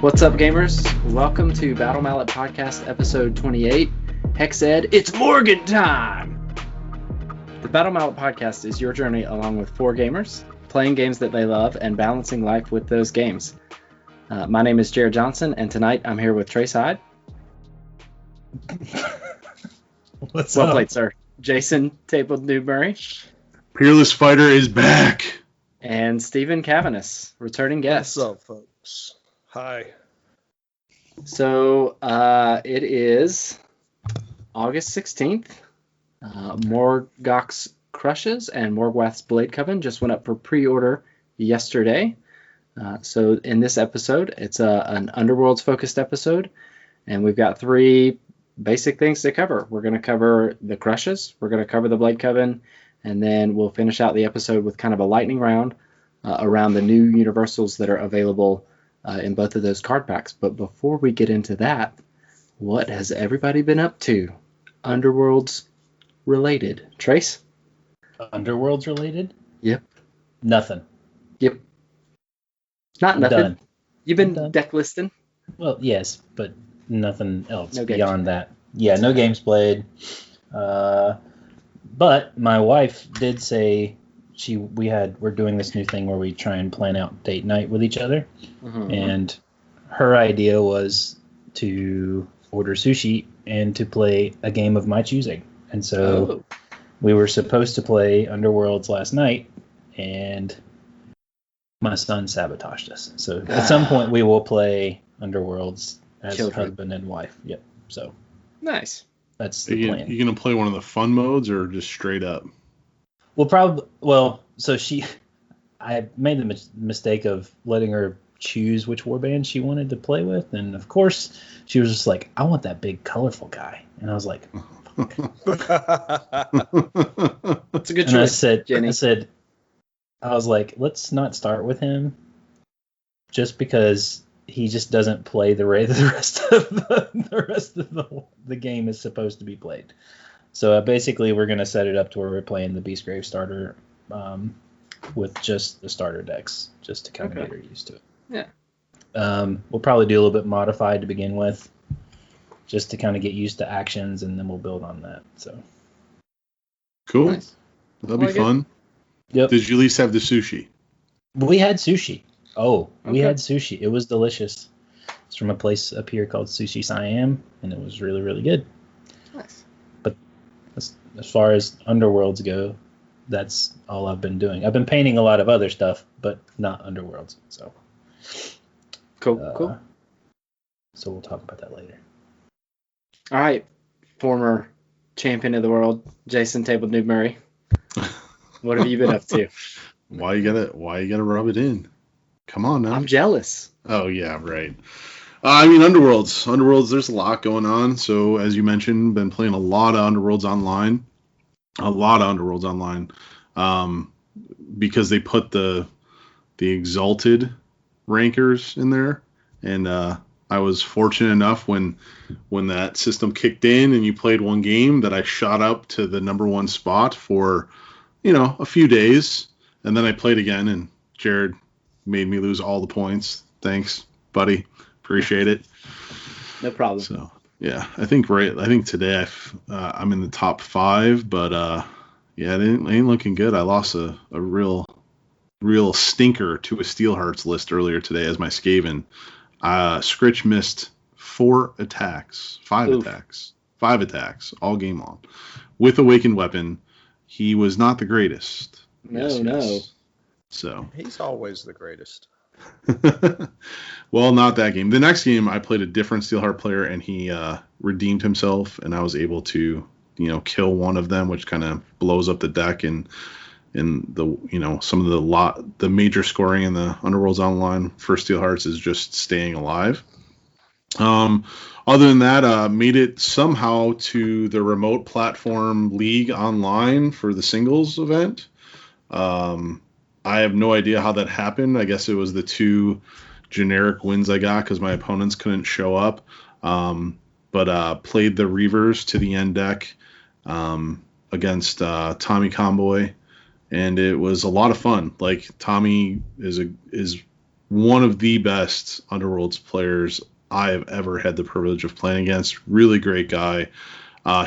What's up, gamers? Welcome to Battle Mallet Podcast episode 28. Hexed, it's Morg-in time! The Battle Mallet Podcast is your journey along with four gamers, playing games that they love and balancing life with those games. My name is Jared Johnson, and tonight I'm here with Trace Hyde. What's well up? played, sir. Jason Table-Newbury. Peerless Fighter is back. And Stephen Cavanis, returning guest. What's up, folks? Hi. So it is August 16th. Morgok's Krushas and Morgwaeth's Blade Coven just went up for pre-order yesterday. So in this episode, it's an Underworlds focused episode, and we've got three basic things to cover. We're going to cover the Krushas, we're going to cover the Blade Coven, and then we'll finish out the episode with kind of a lightning round around the new universals that are available in both of those card packs. But before we get into that, what has everybody been up to? Underworlds related. Trace? Underworlds related? Yep. Nothing. Yep. Not nothing. Done. You've been Done. deck listing? Well, yes, but nothing else No games beyond that. Yeah, no games played. But my wife did say we're doing this new thing where we try and plan out date night with each other. Mm-hmm. And her idea was to order sushi and to play a game of my choosing. And so we were supposed to play Underworlds last night, and my son sabotaged us. So at some point we will play Underworlds as Children. husband and wife. Yep. So Nice. that's Are the plan. you going to play one of the fun modes or just straight up? I made the mistake of letting her choose which warband she wanted to play with, and of course she was just like, I want that big colorful guy. And I was like, That's a good and choice, Jenny. I was like, let's not start with him just because he just doesn't play the way the rest of the game is supposed to be played. So basically we're going to set it up to where we're playing the Beastgrave starter with just the starter decks, just to kind of get her used to it. Yeah. We'll probably do a little bit modified to begin with, just to kind of get used to actions, and then we'll build on that. So Cool. Nice. That'll I like be fun. Yep. Did you at least have the sushi? We had sushi. We Okay. had sushi. It was delicious. It's from a place up here called Sushi Siam, and it was really, really good. Nice. But as far as Underworlds go, that's all I've been doing. I've been painting a lot of other stuff, but not Underworlds. So Cool. So we'll talk about that later. All right. Former champion of the world, Jason Table-Newbury. What have you been up to? Why you gotta rub it in? Come on now. I'm jealous. Oh yeah, right. Underworlds. There's a lot going on. So as you mentioned, been playing a lot of Underworlds online. Because they put the Exalted rankers in there, and I was fortunate enough when that system kicked in and you played one game that I shot up to the number one spot for a few days, and then I played again, and Jared made me lose all the points. Thanks, buddy. Appreciate it. No problem. So yeah, I think today I'm in the top 5, but yeah, it ain't looking good. I lost a real stinker to a Steelhearts list earlier today as my Skaven. Scritch missed 5 attacks, all game long, with Awakened Weapon. He was not the greatest. No. So He's always the greatest. well, not that game. The next game, I played a different Steelheart player, and he redeemed himself, and I was able to, kill one of them, which kind of blows up the deck, and the some of the major scoring in the Underworlds Online for Steelhearts is just staying alive. Other than that, made it somehow to the remote platform League Online for the singles event. I have no idea how that happened. I guess it was the 2 generic wins I got because my opponents couldn't show up. But played the Reavers to the end deck against Tommy Comboy, and it was a lot of fun. Like, Tommy is one of the best Underworlds players I have ever had the privilege of playing against. Really great guy.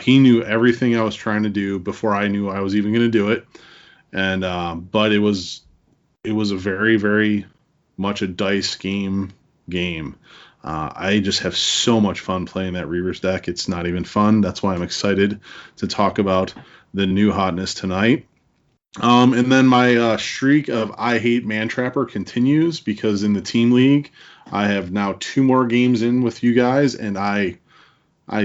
He knew everything I was trying to do before I knew I was even going to do it. And but it was a very, very much a dice game. I just have so much fun playing that Reavers deck. It's not even fun. That's why I'm excited to talk about the new hotness tonight. And then my streak of I hate Mantrapper continues because in the team league, I have now 2 more games in with you guys, and I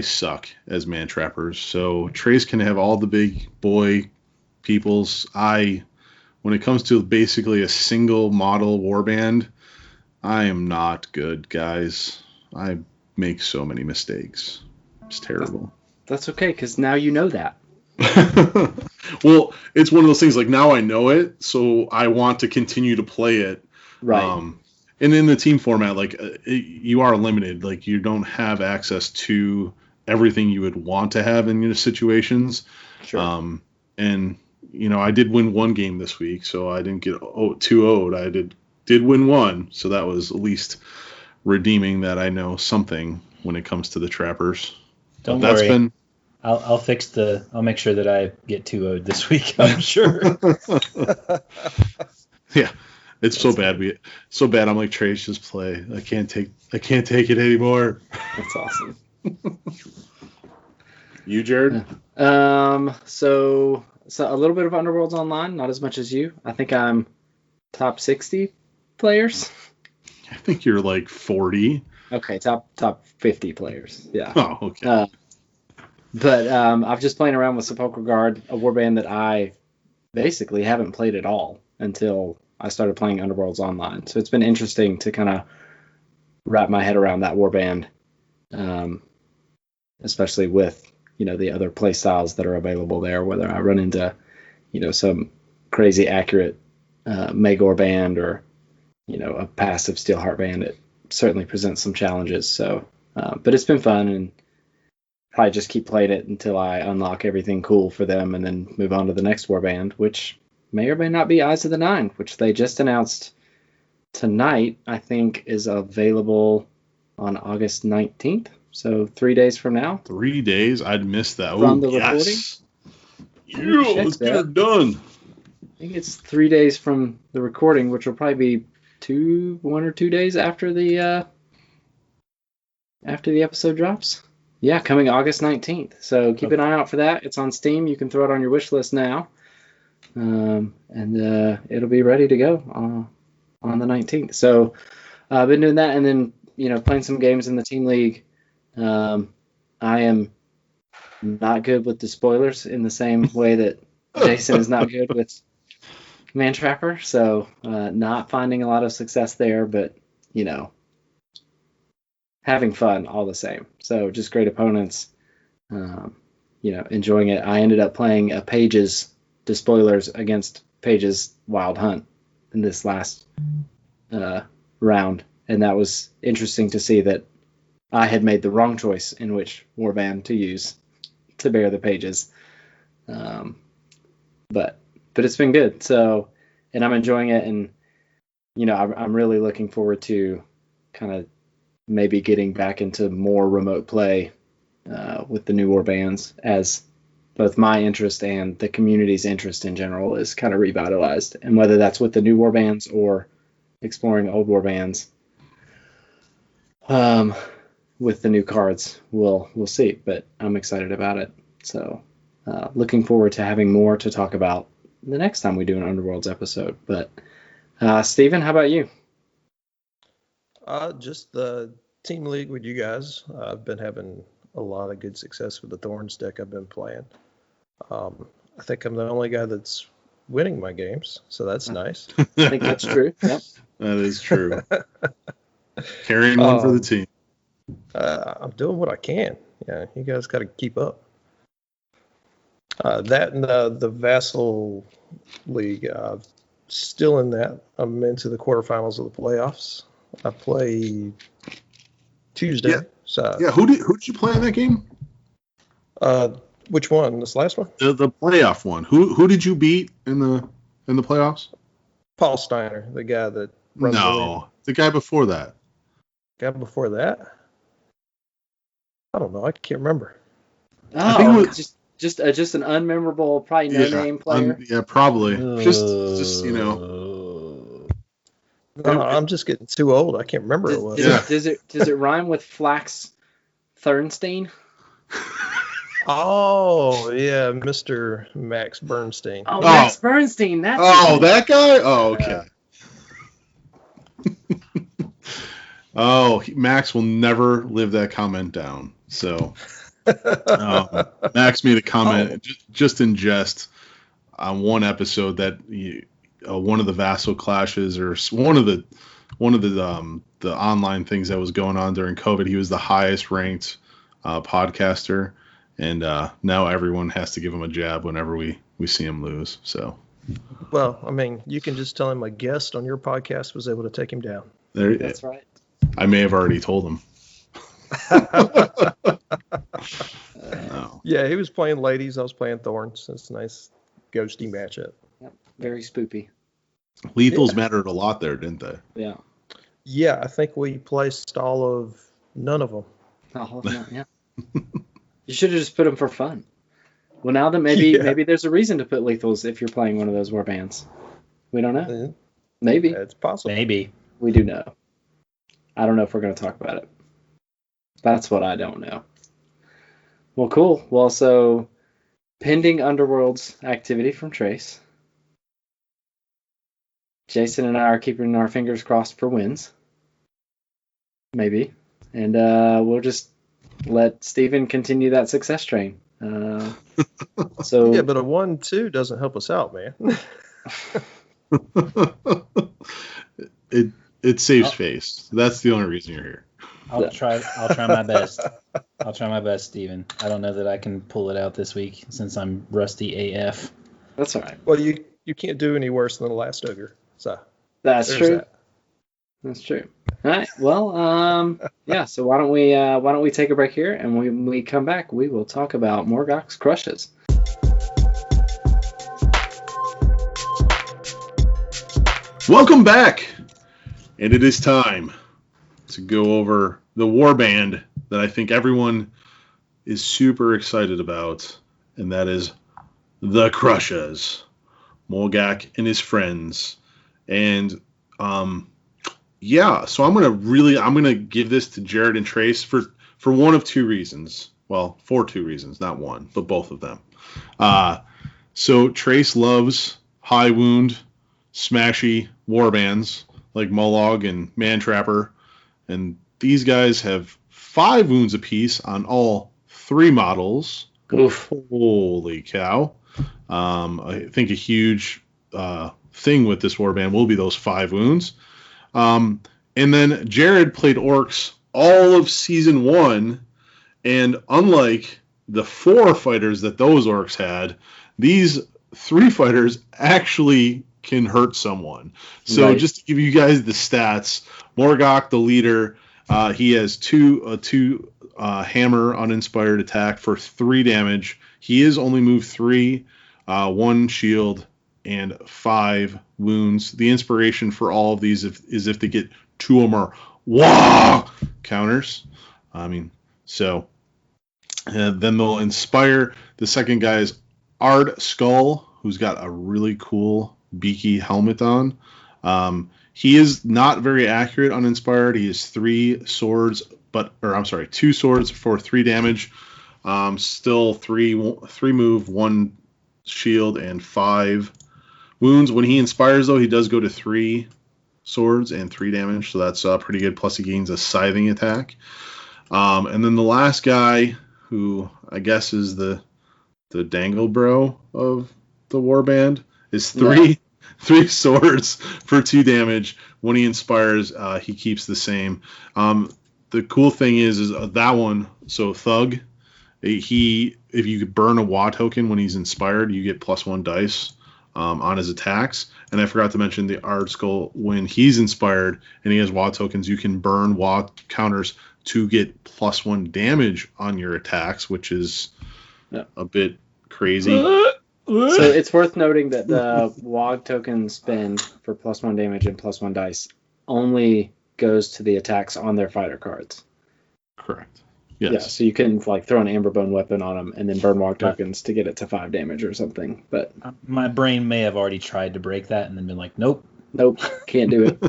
suck as Mantrappers. So Trace can have all the big boy peoples. When it comes to basically a single model warband, I am not good, guys. I make so many mistakes. It's terrible. That's okay, because now you know that. Well, it's one of those things like now I know it, so I want to continue to play it. Right. And in the team format, like you are limited. Like you don't have access to everything you would want to have in your situations. Sure. And I did win 1 game this week, so I didn't get 2-0'd. I did win 1, so that was at least redeeming that I know something when it comes to the trappers. Don't worry. I'll make sure that I get 2-0'd this week, I'm sure. Yeah. It's so bad. So bad. I'm like, Trace, just play. I can't take it anymore. That's awesome. You, Jared? So a little bit of Underworlds Online, not as much as you. I think I'm top 60 players. I think you're like 40. Okay, top 50 players. Yeah. Oh, okay. But I've just playing around with Sepulchral Guard, a warband that I basically haven't played at all until I started playing Underworlds Online. So it's been interesting to kind of wrap my head around that warband, especially with the other play styles that are available there. Whether I run into some crazy accurate Magor band or a passive Steelheart band, it certainly presents some challenges. So, but it's been fun, and probably just keep playing it until I unlock everything cool for them, and then move on to the next warband, which may or may not be Eyes of the Nine, which they just announced tonight. I think is available on August 19th, so 3 days from now. 3 days? I'd miss that. From the recording? Yeah, let's get her done. I think it's 3 days from the recording, which will probably be 1 or 2 days after the episode drops. Yeah, coming August 19th. So keep an eye out for that. It's on Steam. You can throw it on your wish list now. And it'll be ready to go on the 19th. So I've been doing that, and then playing some games in the team league. I am not good with the spoilers in the same way that Jason is not good with Mantrapper. So not finding a lot of success there, but having fun all the same. So just great opponents. Enjoying it. I ended up playing Page's Despoilers against Page's Wild Hunt in this last round, and that was interesting to see that I had made the wrong choice in which warband to use to bear the Pages. But it's been good. So, and I'm enjoying it, and I'm really looking forward to kind of maybe getting back into more remote play with the new warbands, as both my interest and the community's interest in general is kind of revitalized. And whether that's with the new warbands or exploring old warbands with the new cards, we'll see. But I'm excited about it. So looking forward to having more to talk about the next time we do an Underworlds episode. But Steven, how about you? Just the team league with you guys. I've been having a lot of good success with the Thorns deck I've been playing. I think I'm the only guy that's winning my games, so that's nice. I think that's true. Yep. That is true. Carrying one for the team. I'm doing what I can. Yeah, you guys got to keep up. That and the Vassal League, still in that. I'm into the quarterfinals of the playoffs. I play Tuesday. Yeah. So yeah. Who did you play in that game? Which one? This last one? The playoff one. Who did you beat in the playoffs? Paul Steiner, the guy that No, the guy before that. Guy before that? I don't know. I can't remember. I think it was just an unmemorable, probably no name player. Yeah, probably. Just you know. No, I'm just getting too old. I can't remember it was. Does it rhyme with Flax Thornstein? Oh yeah, Mr. Max Bernstein. Oh, Max Bernstein. That's that guy. Oh, okay. Max will never live that comment down. So Max made a comment just in jest on one episode that one of the vassal clashes or one of the online things that was going on during COVID, he was the highest ranked podcaster, and now everyone has to give him a jab whenever we see him lose. So, well, I mean, you can just tell him a guest on your podcast was able to take him down. That's right. I may have already told him. No. Yeah, he was playing ladies. I was playing thorns. It's a nice ghosty matchup. Yep. Very spoopy. Lethals mattered a lot there, didn't they? Yeah. Yeah, I think we placed none of them. All of them, yeah. You should have just put them for fun. Well, now that maybe there's a reason to put lethals if you're playing one of those war bands. We don't know. Maybe. It's possible. Maybe. We do know. I don't know if we're going to talk about it. That's what I don't know. Well, cool. Well, so pending Underworld's activity from Trace. Jason and I are keeping our fingers crossed for wins. Maybe. And we'll just let Steven continue that success train. So yeah, but a 1-2 doesn't help us out, man. It saves face. That's the only reason you're here. I'll try my best. I'll try my best, Steven. I don't know that I can pull it out this week since I'm rusty AF. That's all right. Well, you can't do any worse than the last ogre. So that's true. That's true. All right. Well, yeah. So why don't we take a break here, and when we come back, we will talk about Morgok's Krushas. Welcome back, and it is time to go over the warband that I think everyone is super excited about, and that is the Krushas, Morgok and his friends. And yeah, so I'm gonna give this to Jared and Trace for one of two reasons. Well, for two reasons, not one, but both of them. So Trace loves high wound, smashy warbands like Mollog and Mantrapper, and these guys have 5 wounds apiece on all 3 models. Oof. Holy cow. I think a huge thing with this warband will be those 5 wounds. And then Jared played orcs all of season 1, and unlike the 4 fighters that those orcs had, these 3 fighters actually can hurt someone. So right. Just to give you guys the stats, Morgok, the leader, he has 2 hammer uninspired attack for 3 damage. He is only moved 3, 1 shield, and 5 wounds. The inspiration for all of these is if they get 2 or more counters. I mean, so then they'll inspire. The second guy is Ard Skull, who's got a really cool beaky helmet on. He is not very accurate uninspired. He has 2 swords for 3 damage. Still 3 move, 1 shield, and 5 wounds. When he inspires, though, he does go to 3 swords and 3 damage, so that's pretty good. Plus, he gains a scything attack. And then the last guy, who I guess is the dangle bro of the warband, is 3 swords for 2 damage. When he inspires, he keeps the same. The cool thing is that one. So Thug, if you could burn a Wa token when he's inspired, you get +1 dice on his attacks. And I forgot to mention the Ard Skull, when he's inspired and he has Wa tokens, you can burn Wa counters to get +1 damage on your attacks, which is a bit crazy. So it's worth noting that the WOG tokens spend for +1 damage and +1 dice only goes to the attacks on their fighter cards. Correct. Yeah, Yes. so you can like throw an Amberbone weapon on them and then burn Morg tokens to get it to 5 damage or something. But My brain may have already tried to break that and then been like, nope. Can't do it.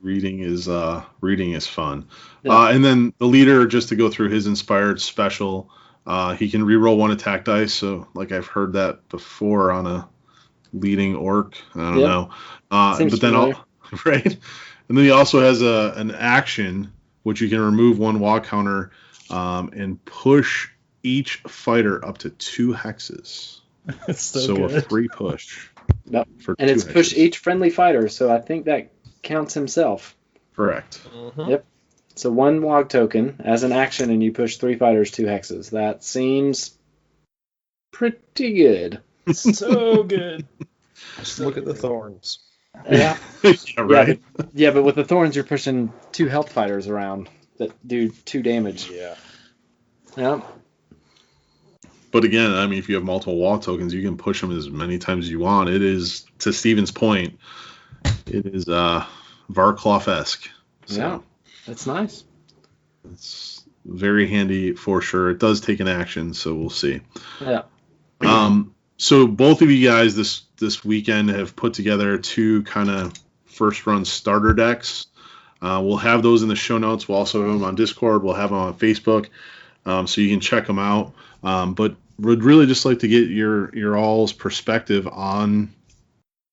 Reading is fun. Yeah. And then the leader, just to go through his inspired special, he can reroll 1 attack dice. So like I've heard that before on a leading orc. I don't know. Seems but then familiar. right. And then he also has an action which you can remove 1 walk counter and push each fighter up to 2 hexes. It's so a good. free push. Yep. For And 2 it's push hexes. each friendly fighter, so I think that counts himself. Correct. Mhm. Yep. So 1 log token as an action, and you push 3 fighters 2 hexes. That seems pretty good. So good. Just look at the thorns. Yeah. Yeah, right. But with the thorns, you're pushing 2 health fighters around that do 2 damage. Yeah. Yeah. But again, I mean, if you have multiple wall tokens, you can push them as many times as you want. It is, to Steven's point, it is Varkloff-esque. So Yeah. That's nice. it's very handy for sure. It does take an action, so we'll see. Yeah. So both of you guys this weekend have put together 2 kind of first run starter decks. We'll have those in the show notes. We'll also have them on Discord. We'll have them on Facebook, so you can check them out. But would really just like to get your all's perspective on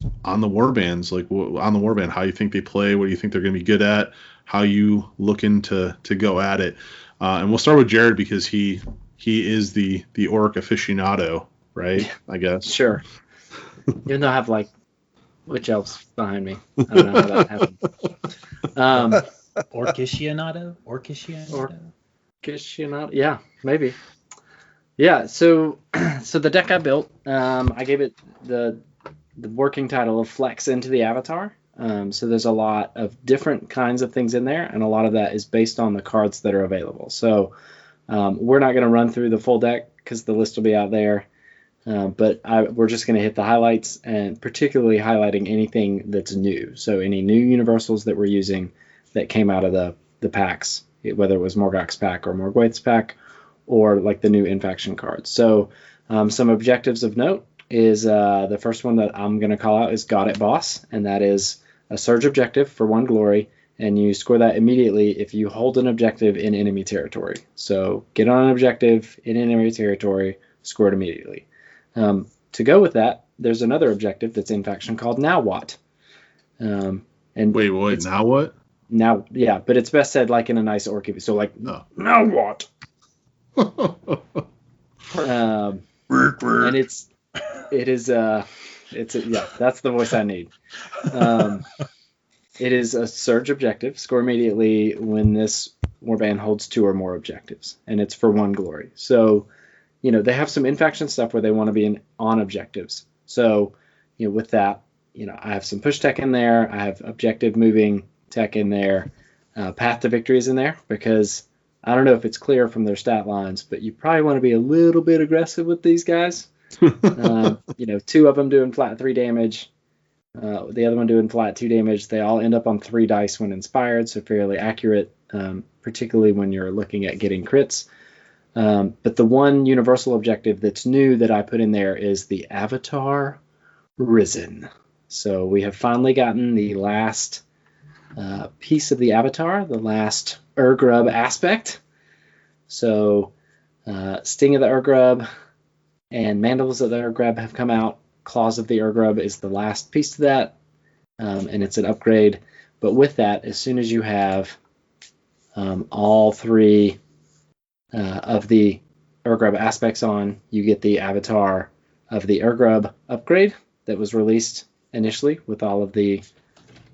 the warbands, like on the warband, how you think they play, what do you think they're going to be good at, how you looking to go at it. And we'll start with Jared because he is the orc aficionado, right? I guess. Sure. Even though I have like witch elves behind me. I don't know how that happened. Orcicionado? Yeah, maybe. Yeah, so the deck I built, I gave it the working title of Flex into the Avatar. So there's a lot of different kinds of things in there, and a lot of that is based on the cards that are available. So we're not going to run through the full deck because the list will be out there. But we're just going to hit the highlights, and particularly highlighting anything that's new. So any new universals that we're using that came out of the packs, whether it was Morgok's pack or Morgwaeth's pack, or like the new in-faction cards. So some objectives of note is the first one that I'm going to call out is God at Boss, and that is a surge objective for 1 glory, and you score that immediately if you hold an objective in enemy territory. So get on an objective in enemy territory, score it immediately. To go with that, there's another objective that's in faction called Now What. And Wait, now what? Now, yeah, but it's best said like in a nice orc. So like, Now what? And that's the voice I need. It is a surge objective. Score immediately when this warband holds 2 or more objectives, and it's for 1 glory. So, they have some in-faction stuff where they want to be on objectives. So, with that, I have some push tech in there. I have objective moving tech in there. Path to victory is in there because I don't know if it's clear from their stat lines, but you probably want to be a little bit aggressive with these guys. 2 of them doing flat 3 damage. The other one doing flat 2 damage. They all end up on 3 dice when inspired, so fairly accurate, particularly when you're looking at getting crits. But the one universal objective that's new that I put in there is the Avatar Risen. So we have finally gotten the last piece of the Avatar, the last Urgrub aspect. So Sting of the Urgrub and Mandals of the Urgrub have come out. Claws of the Urgrub is the last piece to that, and it's an upgrade. But with that, as soon as you have all 3 of the Urgrub aspects on, you get the Avatar of the Urgrub upgrade that was released initially with all of the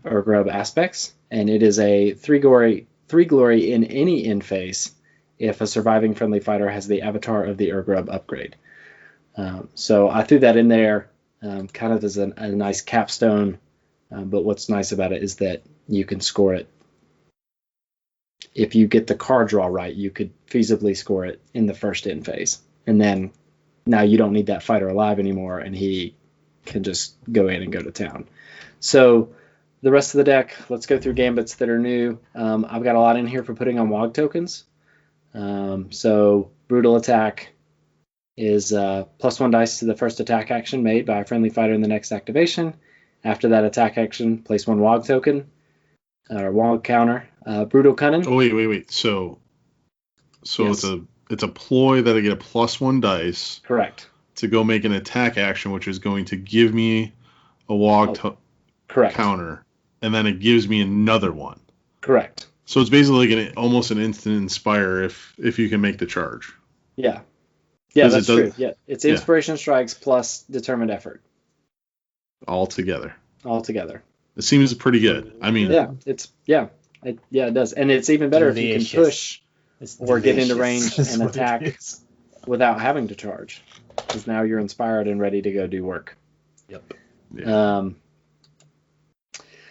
Urgrub aspects, and it is a 3 glory in any end phase if a surviving friendly fighter has the Avatar of the Urgrub upgrade. So I threw that in there kind of as a nice capstone, but what's nice about it is that you can score it. If you get the card draw right, you could feasibly score it in the first end phase. And then now you don't need that fighter alive anymore, and he can just go in and go to town. So the rest of the deck, let's go through gambits that are new. I've got a lot in here for putting on WOG tokens. So brutal attack is +1 dice to the first attack action made by a friendly fighter in the next activation. After that attack action, place 1 WOG token or WOG counter. Brutal cunning. Oh wait. So Yes. it's a ploy that I get a +1 dice Correct. to go make an attack action, which is going to give me a WOG Correct. counter, and then it gives me another one. Correct. So it's basically like almost an instant inspire if you can make the charge. Yeah. Yeah, 'Cause that's it does- true. Yeah, it's inspiration strikes plus determined effort All together. altogether. It seems pretty good. I mean, It does, and it's even better if you can Delicious. push It's or get into delicious. range That's and what it attack is. without having to charge, because now you're inspired and ready to go do work. Yep. yeah.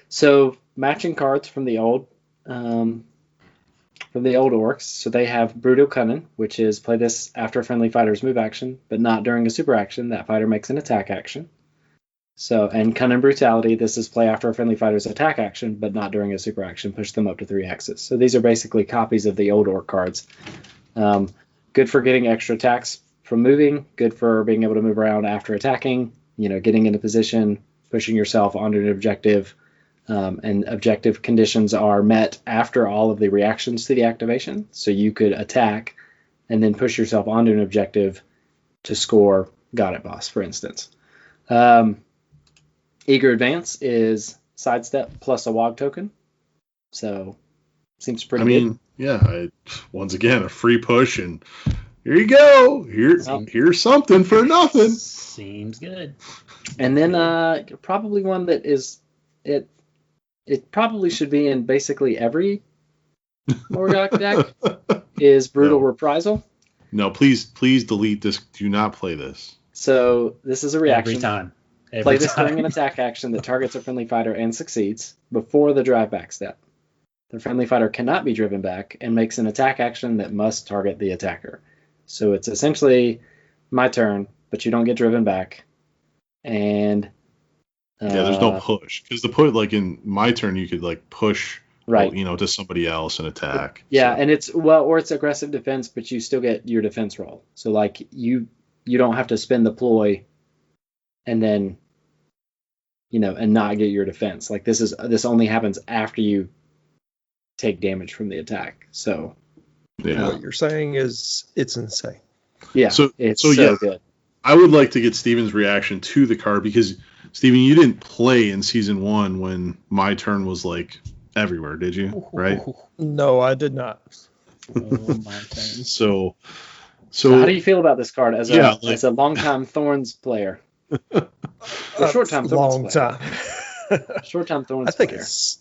So matching cards from the old orcs. So they have Brutal Cunning, which is play this after a friendly fighter's move action, but not during a super action. That fighter makes an attack action. So, and Cunning Brutality, this is play after a friendly fighter's attack action, but not during a super action. Push them up to 3 hexes. So these are basically copies of the old orc cards. Good for getting extra attacks from moving. Good for being able to move around after attacking. Getting into position, pushing yourself onto an objective. And objective conditions are met after all of the reactions to the activation. So you could attack and then push yourself onto an objective to score Got It Boss, for instance. Eager Advance is sidestep plus a WOG token. So seems pretty good. Once again, a free push, and here you go. Here's something for nothing. Seems good. And then probably one that is it probably should be in basically every Morgok deck is Brutal No. Reprisal. No, please delete this. Do not play this. So this is a reaction. Every time. Play this during an attack action that targets a friendly fighter and succeeds before the drive back step. The friendly fighter cannot be driven back and makes an attack action that must target the attacker. So it's essentially my turn, but you don't get driven back. And There's no push, because the put, like in my turn, you could like push, right, to somebody else and attack. Yeah, So, and it's aggressive defense, but you still get your defense roll. So like you don't have to spend the ploy, and then and not get your defense. Like this only happens after you take damage from the attack. So yeah. What you're saying is it's insane. yeah, So- it's so so yeah. good. I would like to get Steven's reaction to the card, because Steven, you didn't play in season 1 when my turn was like everywhere, did you? Right. No, I did not. Oh, my turn. So So how do you feel about this card as Yeah, a longtime Thorns player? Or short-time Thorns Long player. time. Short-time Thorns I think player. it's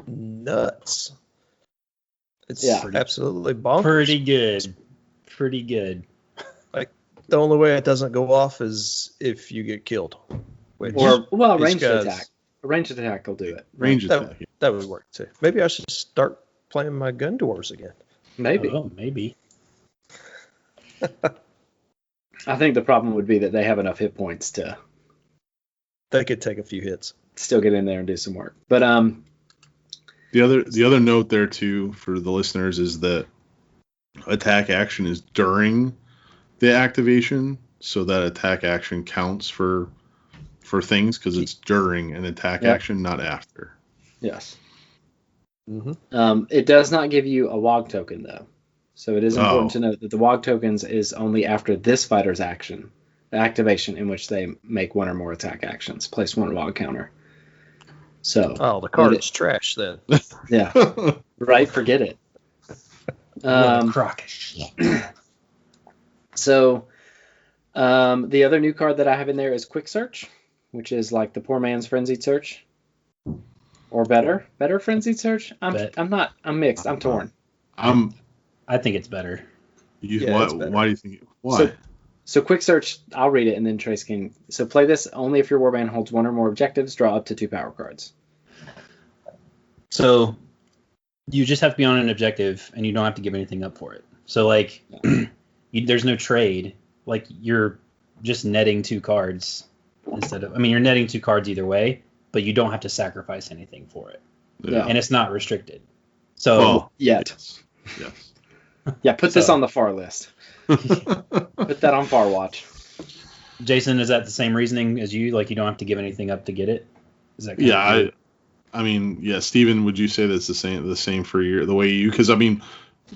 nuts. It's Yeah. absolutely bonkers. Pretty good. The only way it doesn't go off is if you get killed. Which these Ranged guys- attack. A ranged attack will do it. range that, attack. that would work too. Maybe I should start playing my gun dwarves again. Maybe. Oh, maybe. I think the problem would be that they have enough hit points to They could take a few hits. still get in there and do some work. But The other note there too for the listeners is that attack action is during the activation, so that attack action counts for things, because it's during an attack Yep. action, not after. yes. Mm-hmm. It does not give you a WOG token, though. So it is important Oh. to note that the WOG tokens is only after this fighter's action, the activation in which they make 1 or more attack actions. Place 1 WOG counter. So, Oh, the card's trash then. yeah, right, forget it. Crock of shit. So, the other new card that I have in there is Quick Search, which is like the poor man's Frenzied Search. Or better Frenzied Search? I'm mixed. I'm torn. I think it's better. It's better. Why do you think? Why? So Quick Search, I'll read it and then Trace can. So play this only if your warband holds 1 or more objectives. Draw up to 2 power cards. So you just have to be on an objective, and you don't have to give anything up for it. So like, there's no trade. Like you're just netting 2 cards instead of. I mean, you're netting 2 cards either way, but you don't have to sacrifice anything for it. Yeah. And it's not restricted. So Well, Yet. yes. Yeah, put this So- on the FAR list. Put that on FAR watch. Jason, is that the same reasoning as you? Like you don't have to give anything up to get it? Is that kind Yeah, of your- I mean, yeah, Steven, would you say that's the same for the way you, because I mean,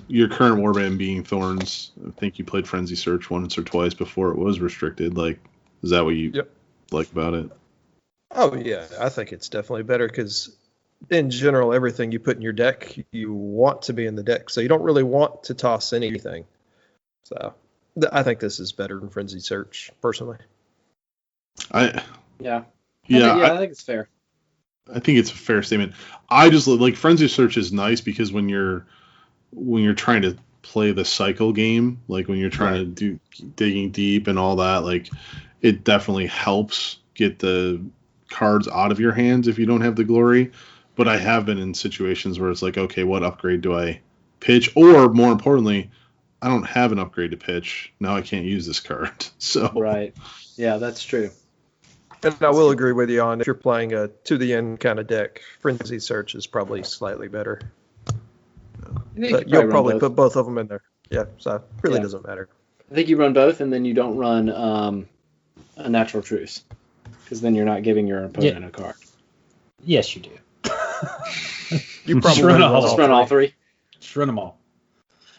your current warband being Thorns, I think you played Frenzy Search once or twice before it was restricted. Like, is that what you Yep. like about it? Oh yeah, I think it's definitely better because in general, everything you put in your deck, you want to be in the deck, so you don't really want to toss anything. So I think this is better than Frenzy Search, personally. I Yeah. yeah, I think it's fair. I think it's a fair statement. I just like Frenzy Search is nice because when you're trying to play the cycle game, like when you're trying to do digging deep and all that, like it definitely helps get the cards out of your hands if you don't have the glory. But I have been in situations where it's like, okay, what upgrade do I pitch? Or more importantly, I don't have an upgrade to pitch. Now I can't use this card. So Right. Yeah, that's true. And I will agree with you on if you're playing a to the end kind of deck, Frenzy Search is probably slightly better. But you'll probably put both of them in there. Yeah, so it really doesn't matter. I think you run both, and then you don't run a Natural Truce, because then you're not giving your opponent a card. Yes, you do. You Just probably run run all Just run all three. Just run them all.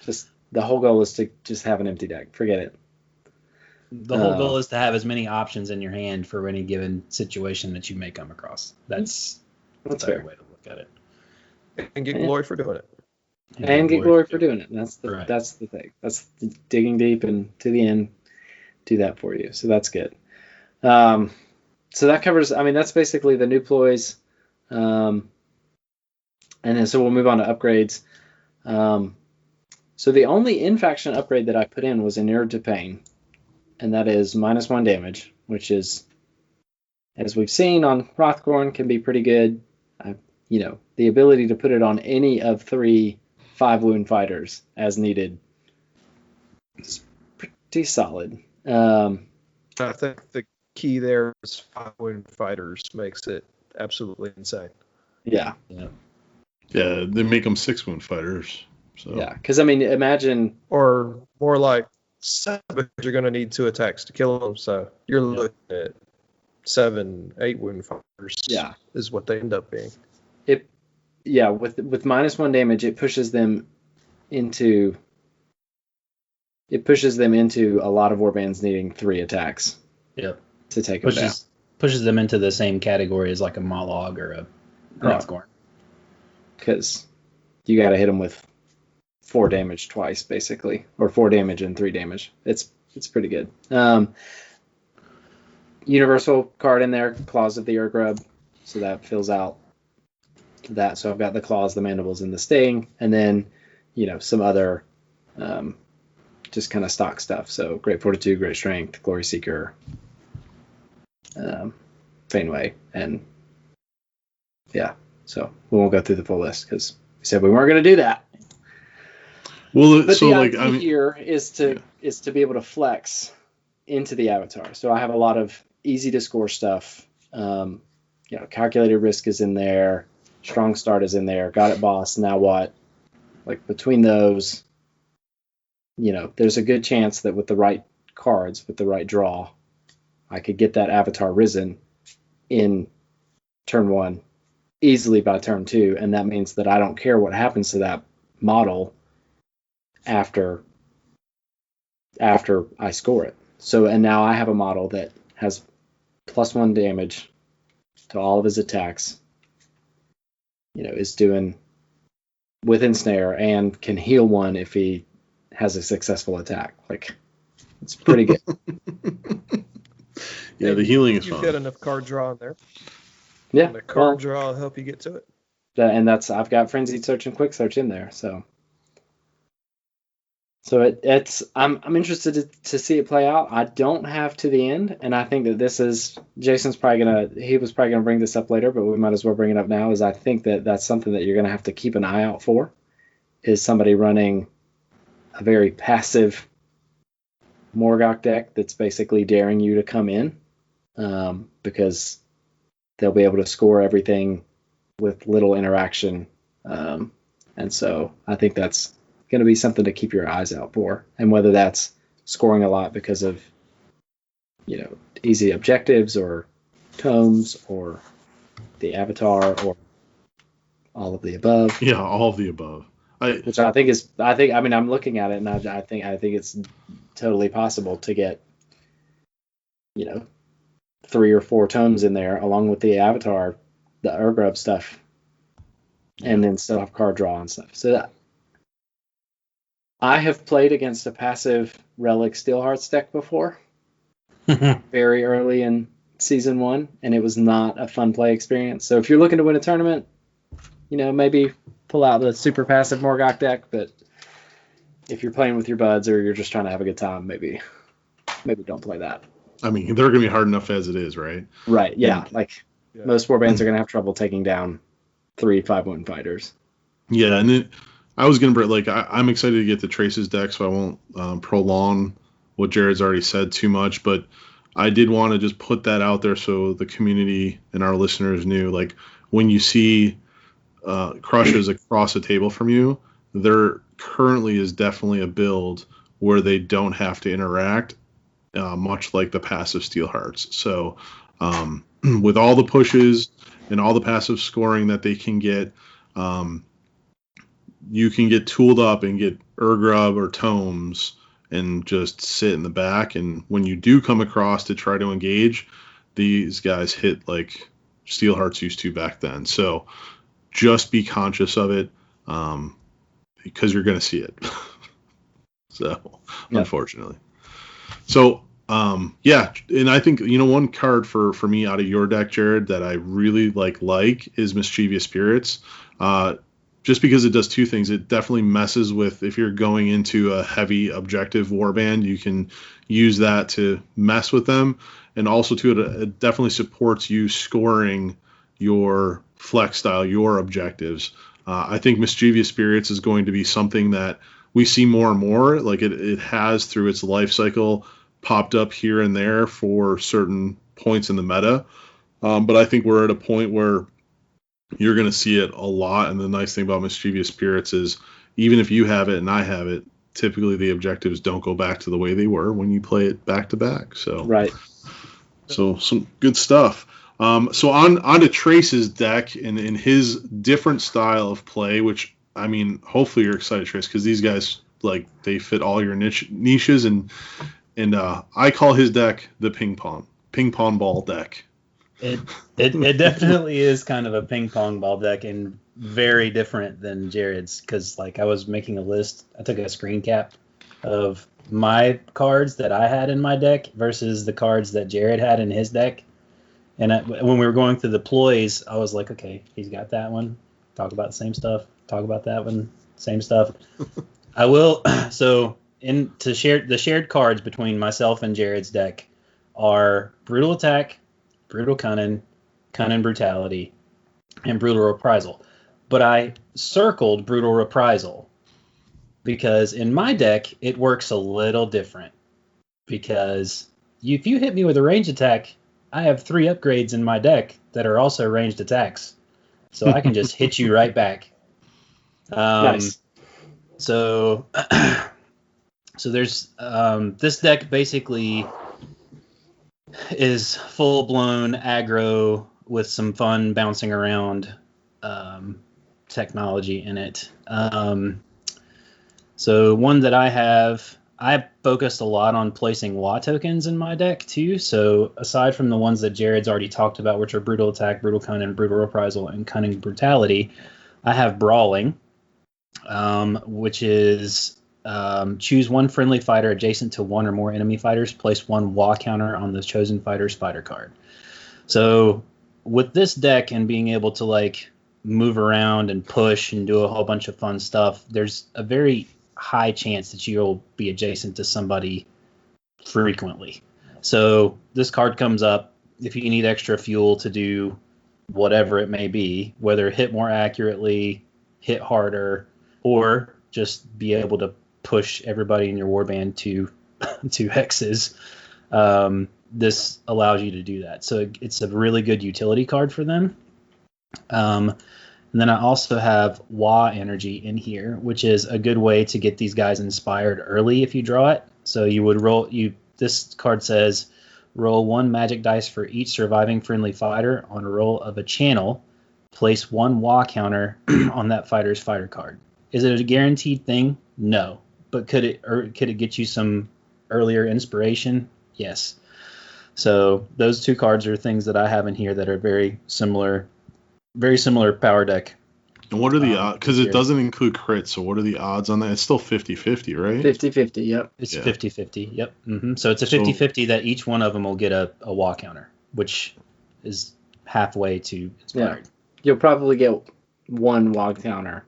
Just the whole goal is to just have an empty deck. Forget it. The whole goal is to have as many options in your hand for any given situation that you may come across. That's a fair. way to look at it. and get glory for doing it. And get glory for doing it. That's the Right. that's the thing. That's digging deep and to the end. Do that for you. So that's good. So that covers. I mean, that's basically the new ploys. And then so we'll move on to upgrades. So the only in-faction upgrade that I put in was Inured to Pain, and that is -1 damage, which is, as we've seen on Hrothgorn, can be pretty good. The ability to put it on any of 3 5-wound fighters as needed is pretty solid. I think the key there is 5-wound fighters makes it absolutely insane. Yeah. yeah, they make them 6-wound fighters. So Yeah, because I mean, imagine. Or more like 7, you're going to need 2 attacks to kill them. So you're looking at 7, 8-wound fighters. Yeah. Is what they end up being. With -1 damage, it pushes them into a lot of warbands needing 3 attacks. Yep. To take them down. Pushes them into the same category as like a Mollog or a Hrothgorn. Because you got to hit them with 4 damage twice, basically, or 4 damage and 3 damage. It's pretty good. Universal card in there, Claws of the Urgrub, so that fills out that. So I've got the Claws, the Mandibles, and the Sting, and then some other just kind of stock stuff. So Great Fortitude, Great Strength, Glory Seeker, Faneway, and so we won't go through the full list because we said we weren't going to do that. well, But so the like idea here is to be able to flex into the avatar. So I have a lot of easy to score stuff. Calculated risk is in there. Strong start is in there. Got it, boss. Now what? Like between those, there's a good chance that with the right cards, with the right draw, I could get that avatar risen in turn 1 easily by turn 2, and that means that I don't care what happens to that model after I score it. So, and now I have a model that has +1 damage to all of his attacks, is doing with ensnare and can heal 1 if he has a successful attack. Like, it's pretty good. yeah, the healing is You've fun. got enough card draw in there. Yeah. And the card draw will help you get to it. And I've got Frenzied Search and Quick Search in there, so it's I'm interested to see it play out. I don't have to the end, and I think that this is Jason's he was probably gonna bring this up later, but we might as well bring it up now. Is I think that that's something that you're gonna have to keep an eye out for, is somebody running a very passive Morgok deck that's basically daring you to come in, because they'll be able to score everything with little interaction. And so I think that's going to be something to keep your eyes out for. And whether that's scoring a lot because of, easy objectives or tomes or the avatar or all of the above. Yeah, all of the above. Which I'm looking at it and I think it's totally possible to get, 3 or 4 tomes in there along with the avatar, the Urgrub stuff, and then still have card draw and stuff. So I have played against a passive Relic Steelhearts deck before, very early in Season 1, and it was not a fun play experience. So if you're looking to win a tournament, maybe pull out the super passive Morgok deck, but if you're playing with your buds or you're just trying to have a good time, maybe don't play that. I mean, they're going to be hard enough as it is, right? Right, yeah. Most warbands are going to have trouble taking down 3 5/1 fighters. Yeah, and then I was going to bring, I'm excited to get the Traces deck, so I won't prolong what Jared's already said too much, but I did want to just put that out there so the community and our listeners knew, when you see Krushas across the table from you, there currently is definitely a build where they don't have to interact, much like the passive Steelhearts. So with all the pushes and all the passive scoring that they can get, you can get tooled up and get Urgrub or tomes and just sit in the back. And when you do come across to try to engage, these guys hit like Steelhearts used to back then. So just be conscious of it, because you're going to see it. So, yeah. Unfortunately. So, and I think, one card for me out of your deck, Jared, that I really like is Mischievous Spirits. Just because it does 2 things. It definitely messes with, if you're going into a heavy objective warband, you can use that to mess with them. And also, too, it definitely supports you scoring your flex style, your objectives. I think Mischievous Spirits is going to be something that we see more and more. It has, through its life cycle, popped up here and there for certain points in the meta. But I think we're at a point where you're going to see it a lot. And the nice thing about Mischievous Spirits is, even if you have it and I have it, typically the objectives don't go back to the way they were when you play it back to back. So, right. So some good stuff. So on to Trace's deck and in his different style of play, which, I mean, hopefully you're excited, Trace, because these guys, they fit all your niches, and I call his deck the ping pong ball deck. It definitely is kind of a ping pong ball deck, and very different than Jared's, because I was making a list. I took a screen cap of my cards that I had in my deck versus the cards that Jared had in his deck. And when we were going through the ploys, I was like, okay, he's got that one. Talk about the same stuff. Talk about that one. Same stuff. I will. So the shared cards between myself and Jared's deck are Brutal Attack, Brutal Cunning, Cunning Brutality, and Brutal Reprisal. But I circled Brutal Reprisal because in my deck, it works a little different. Because if you hit me with a range attack, I have 3 upgrades in my deck that are also ranged attacks. So I can just hit you right back. Nice. So there's this deck basically is full-blown aggro with some fun bouncing around technology in it. So one that I focused a lot on placing Wa tokens in my deck too. So aside from the ones that Jared's already talked about, which are Brutal Attack, Brutal Cunning, Brutal Reprisal, and Cunning Brutality, I have Brawling, which is choose one friendly fighter adjacent to one or more enemy fighters, place 1 Wa counter on the chosen fighter's fighter card. So with this deck and being able to move around and push and do a whole bunch of fun stuff, there's a very high chance that you'll be adjacent to somebody frequently. So this card comes up if you need extra fuel to do whatever it may be, whether hit more accurately, hit harder, or just be able to push everybody in your warband to hexes. this allows you to do that. So it's a really good utility card for them. And then I also have Wa energy in here, which is a good way to get these guys inspired early if you draw it. So you would this card says roll 1 magic dice for each surviving friendly fighter on a roll of a channel. Place 1 Wa counter on that fighter's fighter card. Is it a guaranteed thing? No. But could it get you some earlier inspiration? Yes. So those 2 cards are things that I have in here that are very similar power deck. And what are the odds? Because it doesn't include crits, so what are the odds on that? It's still 50-50, right? 50-50, yep. It's 50-50, yep. Mm-hmm. So it's a 50-50 that each one of them will get a Wa counter, which is halfway to inspired. Yeah. You'll probably get 1 Wa counter.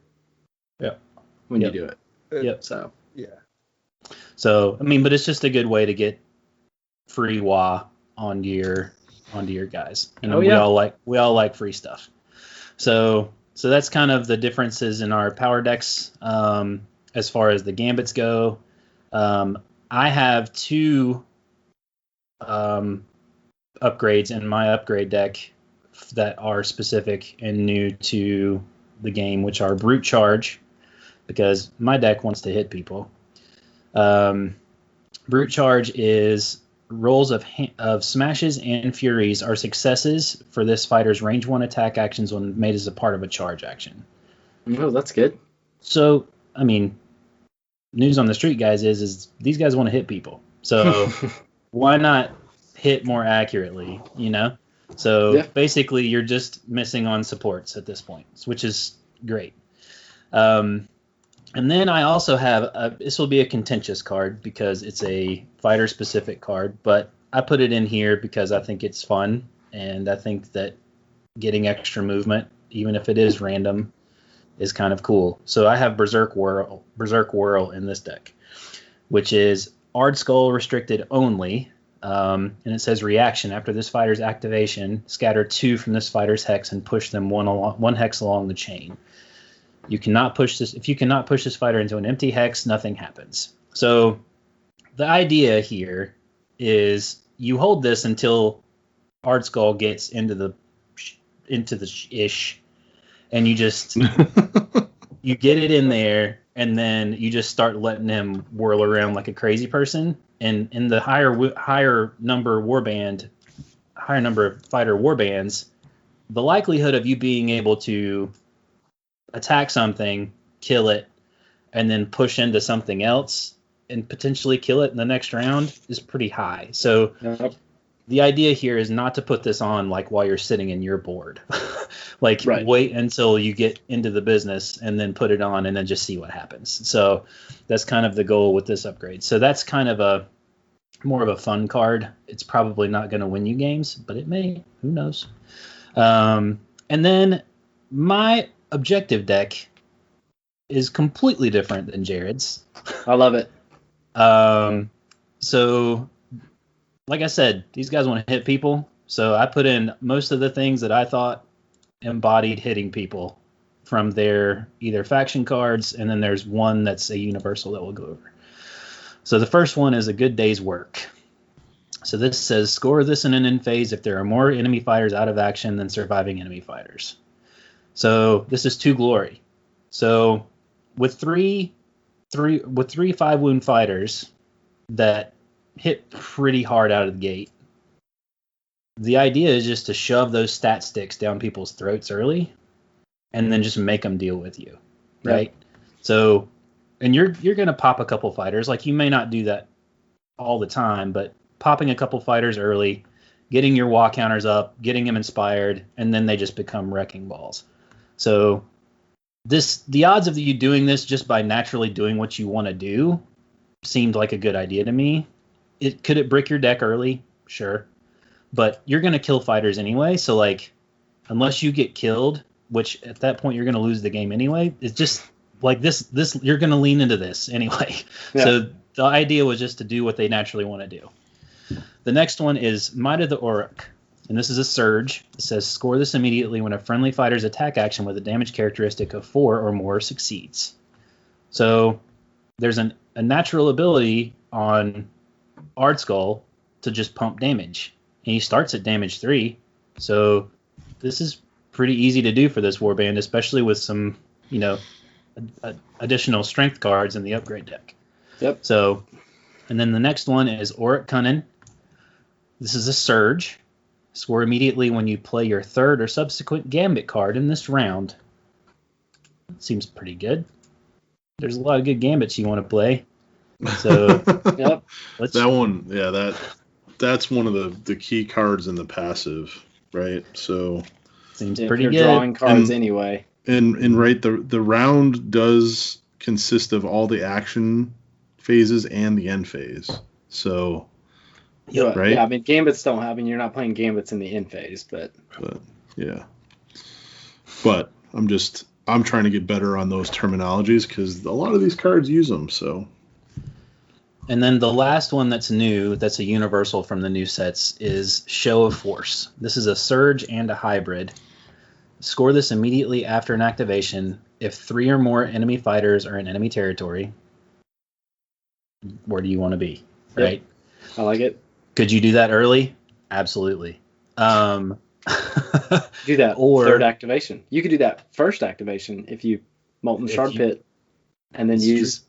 Yep. When you do it. Yep. So. Yeah. So, I mean, but it's just a good way to get free Wa onto your guys. And we all like free stuff. So that's kind of the differences in our power decks as far as the gambits go. I have 2 upgrades in my upgrade deck that are specific and new to the game, which are Brute Charge, because my deck wants to hit people. Brute Charge is rolls of smashes and furies are successes for this fighter's range 1 attack actions when made as a part of a charge action. Oh, that's good. So, I mean, news on the street, guys, is these guys want to hit people. So why not hit more accurately, you know? So basically you're just missing on supports at this point, which is great. And then I also have, this will be a contentious card because it's a fighter-specific card, but I put it in here because I think it's fun, and I think that getting extra movement, even if it is random, is kind of cool. So I have Berserk Whirl in this deck, which is Ard Skull restricted only, and it says reaction. After this fighter's activation, scatter 2 from this fighter's hex and push them one hex along the chain. You cannot push this. If you cannot push this fighter into an empty hex, nothing happens. So the idea here is you hold this until Ard Skull gets into the ish, and you just you get it in there, and then you just start letting him whirl around like a crazy person. And in the higher number of fighter warbands, the likelihood of you being able to attack something, kill it, and then push into something else and potentially kill it in the next round is pretty high. So the idea here is not to put this on like while you're sitting in your board. Wait until you get into the business and then put it on and then just see what happens. So that's kind of the goal with this upgrade. So that's kind of more of a fun card. It's probably not going to win you games, but it may. Who knows? And then my objective deck is completely different than Jared's. I love it. So like I said, these guys want to hit people. So I put in most of the things that I thought embodied hitting people from their either faction cards, and then there's one that's a universal that we'll go over. So the first one is a good day's work. So this says score this in an end phase if there are more enemy fighters out of action than surviving enemy fighters. So this is 2 glory. So with three 5-wound fighters that hit pretty hard out of the gate, the idea is just to shove those stat sticks down people's throats early, and then just make them deal with you, right? Yeah. So, and you're gonna pop a couple fighters. Like you may not do that all the time, but popping a couple fighters early, getting your Wa counters up, getting them inspired, and then they just become wrecking balls. So the odds of you doing this just by naturally doing what you want to do seemed like a good idea to me. Could it brick your deck early? Sure. But you're going to kill fighters anyway. So like, unless you get killed, which at that point you're going to lose the game anyway, it's just like this you're going to lean into this anyway. Yeah. So the idea was just to do what they naturally want to do. The next one is Might of the Orc. And this is a surge. It says score this immediately when a friendly fighter's attack action with a damage characteristic of 4 or more succeeds. So there's a natural ability on Ard Skull to just pump damage. And he starts at damage 3. So this is pretty easy to do for this warband, especially with some, additional strength cards in the upgrade deck. Yep. So, and then the next one is Auric Cunnin. This is a surge. Score immediately when you play your third or subsequent Gambit card in this round. Seems pretty good. There's a lot of good Gambits you want to play. So, Yep. That one, yeah, that's one of the key cards in the passive, right? So seems If pretty you're good. drawing cards anyway. and right, the round does consist of all the action phases and the end phase. So Yep. Right? Yeah, I mean, Gambits don't have, and you're not playing Gambits in the end phase, but yeah. But I'm trying to get better on those terminologies because a lot of these cards use them. So. And then the last one that's new, that's a universal from the new sets, is Show of Force. This is a surge and a hybrid. Score this immediately after an activation if 3 or more enemy fighters are in enemy territory. Where do you want to be? Right? I like it. Could you do that early? Absolutely. Do that third activation. You could do that first activation if you Molten Shard Pit and then use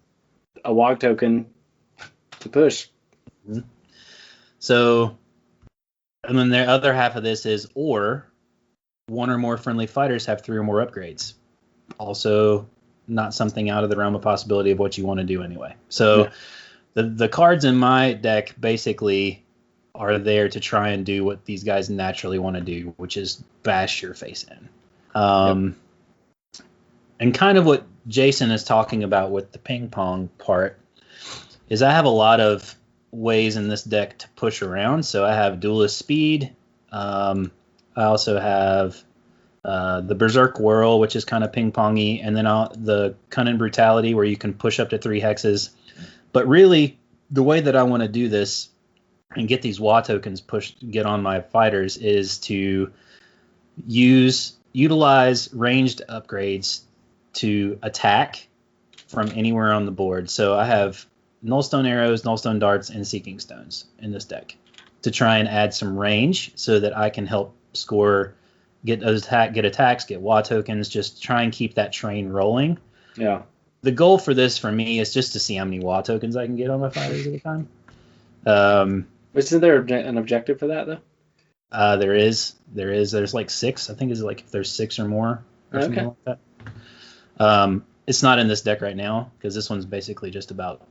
a WOG token to push. So, and then the other half of this is, or 1 or more friendly fighters have 3 or more upgrades. Also, not something out of the realm of possibility of what you want to do anyway. So, the cards in my deck basically are there to try and do what these guys naturally want to do, which is bash your face in. And kind of what Jason is talking about with the ping pong part is I have a lot of ways in this deck to push around. So I have Duelist Speed. I also have the Berserk Whirl, which is kind of ping-pongy, and then the Cunning Brutality, where you can push up to 3 hexes. But really, the way that I want to do this and get these WA tokens get on my fighters is to utilize ranged upgrades to attack from anywhere on the board. So I have Nullstone Arrows, Nullstone Darts, and Seeking Stones in this deck to try and add some range so that I can help score, get attacks, get WA tokens, just try and keep that train rolling. Yeah. The goal for this for me is just to see how many WA tokens I can get on my fighters at a time. Isn't there an objective for that though? There is. There's like 6. I think it's like if there's 6 or more or something like that. It's not in this deck right now because this one's basically just about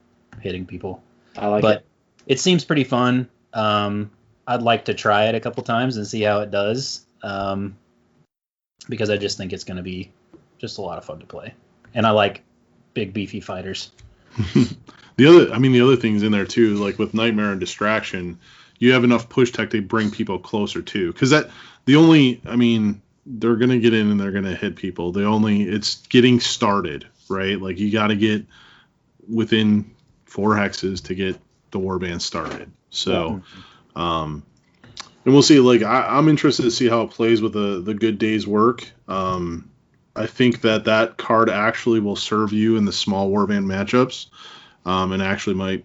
hitting people. I like it. It seems pretty fun. I'd like to try it a couple times and see how it does. Because I just think it's going to be just a lot of fun to play. And I like big beefy fighters. The other things in there too, like with Nightmare and Distraction, you have enough push tech to bring people closer too. Because they're gonna get in and they're gonna hit people. It's getting started, right? Like you got to get within 4 hexes to get the warband started. So, and we'll see. Like I'm interested to see how it plays with the Good Day's Work. I think that card actually will serve you in the small warband matchups. And actually might,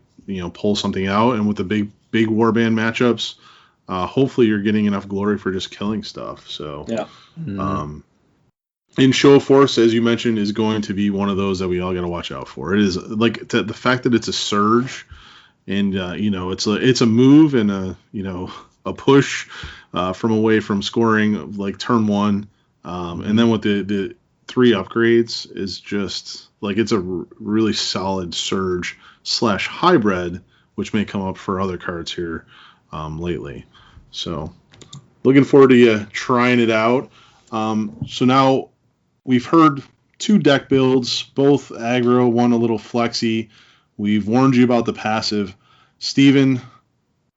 pull something out. And with the big warband matchups, hopefully you're getting enough glory for just killing stuff. So, in Show of Force, as you mentioned, is going to be one of those that we all got to watch out for. It is like the fact that it's a surge, and it's a move and a push from away from scoring like turn 1, and then with the 3 upgrades is just like it's a really solid surge / hybrid, which may come up for other cards here lately. So looking forward to you trying it out. So now we've heard 2 deck builds, both aggro, one a little flexy. We've warned you about the passive. Steven,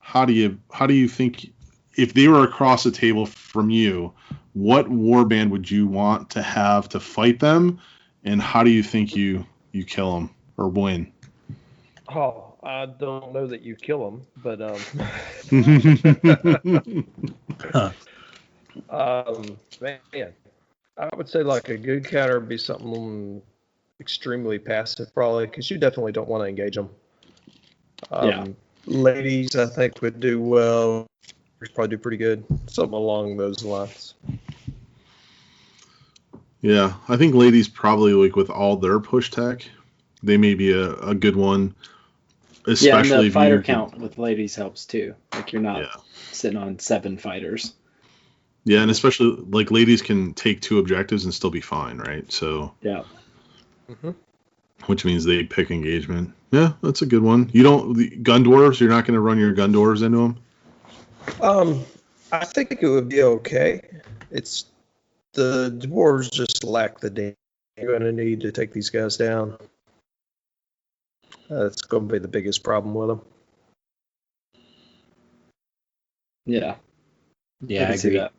how do you think, if they were across the table from you, what warband would you want to have to fight them, and how do you think you kill them or win? Oh, I don't know that you kill them, but man, I would say like a good counter would be something extremely passive, probably, because you definitely don't want to engage them. Ladies, I think, would do well. Probably do pretty good. Something along those lines. Yeah, I think ladies probably, like, with all their push tech, they may be a good one. Especially and the if fighter you count with ladies helps too. Like you're not sitting on 7 fighters. Yeah, and especially like ladies can take 2 objectives and still be fine, right? So Yeah. Mm-hmm. Which means they pick engagement. Yeah, that's a good one. The gun dwarves, you're not going to run your gun dwarves into them? I think it would be okay. It's the dwarves just lack the damage you're going to need to take these guys down. That's going to be the biggest problem with them. Yeah. Yeah, I can see agree. that.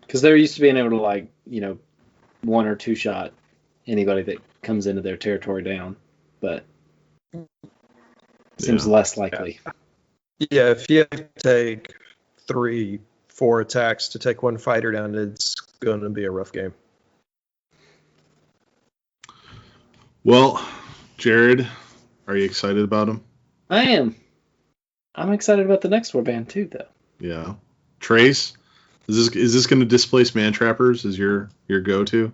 Because they're used to being able to, like, 1 or 2 shot anybody that comes into their territory down, but seems less likely. Yeah, if you have to take 3, 4 attacks to take 1 fighter down, it's going to be a rough game. Well, Jared, are you excited about him? I am. I'm excited about the next warband too, though. Yeah. Trace, is this going to displace man trappers as your go-to?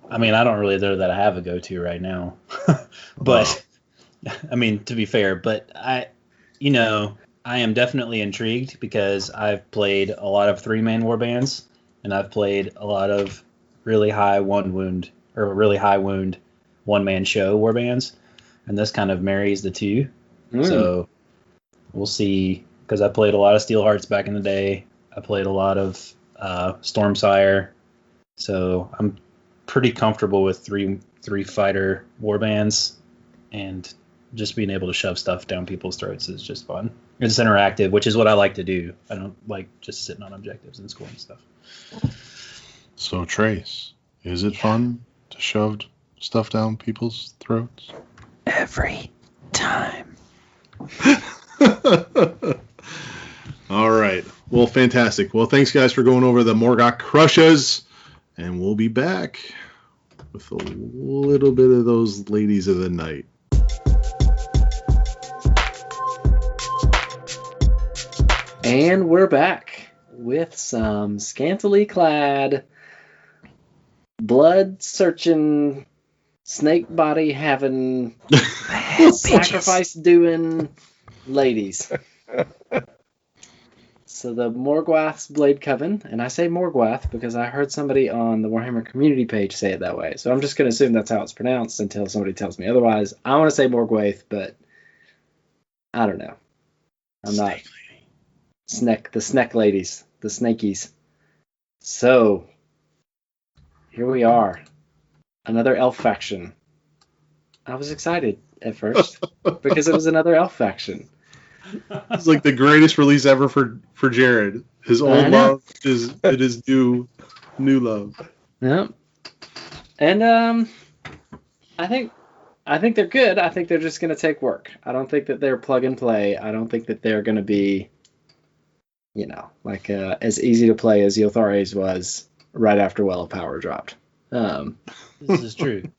I mean, I don't really know that I have a go-to right now, but I mean, to be fair, but I am definitely intrigued because I've played a lot of 3-man warbands and I've played a lot of really high wound 1-man show warbands, and this kind of marries the two. So we'll see, because I played a lot of Steelhearts back in the day. I played a lot of Stormsire, so I'm pretty comfortable with three fighter warbands, and just being able to shove stuff down people's throats is just fun. It's interactive, which is what I like to do. I don't like just sitting on objectives and scoring stuff. So, Trace, is it fun to shove stuff down people's throats? Every time. All right. Well, fantastic. Well, thanks, guys, for going over the Morgok Krushas, and we'll be back with a little bit of those ladies of the night. And we're back with some scantily clad, blood-searching, snake body having, sacrifice doing ladies. So the Morgwaeth's Blade Coven, and I say Morgwaeth because I heard somebody on the Warhammer community page say it that way. So I'm just going to assume that's how it's pronounced until somebody tells me otherwise. I want to say Morgwaeth, but I don't know. I'm not. The Sneck ladies, the Snakies. So here we are. Another elf faction. I was excited at first because it was another elf faction. It's like the greatest release ever for Jared. His old love is new love. Yep. And I think they're good. I think they're just going to take work. I don't think that they're plug and play. I don't think that they're going to be, as easy to play as Yothares was right after Well of Power dropped. This is true.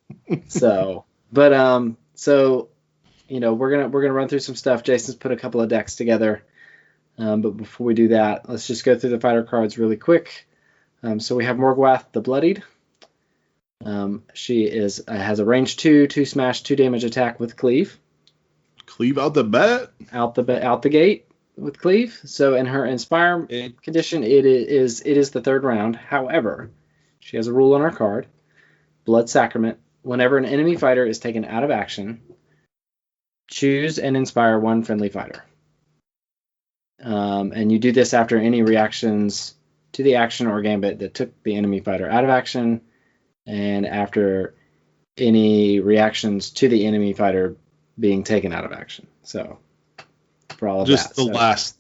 So we're gonna run through some stuff. Jason's put a couple of decks together, but before we do that, let's just go through the fighter cards really quick. So we have Morgwaeth the Bloodied. She has a range 2 smash, 2 damage attack with cleave. Cleave out the bat. Out the gate with cleave. So in her inspire condition, it is the 3rd round. However, she has a rule on her card, Blood Sacrament. Whenever an enemy fighter is taken out of action, choose and inspire 1 friendly fighter. And you do this after any reactions to the action or gambit that took the enemy fighter out of action, and after any reactions to the enemy fighter being taken out of action. So for all of just that.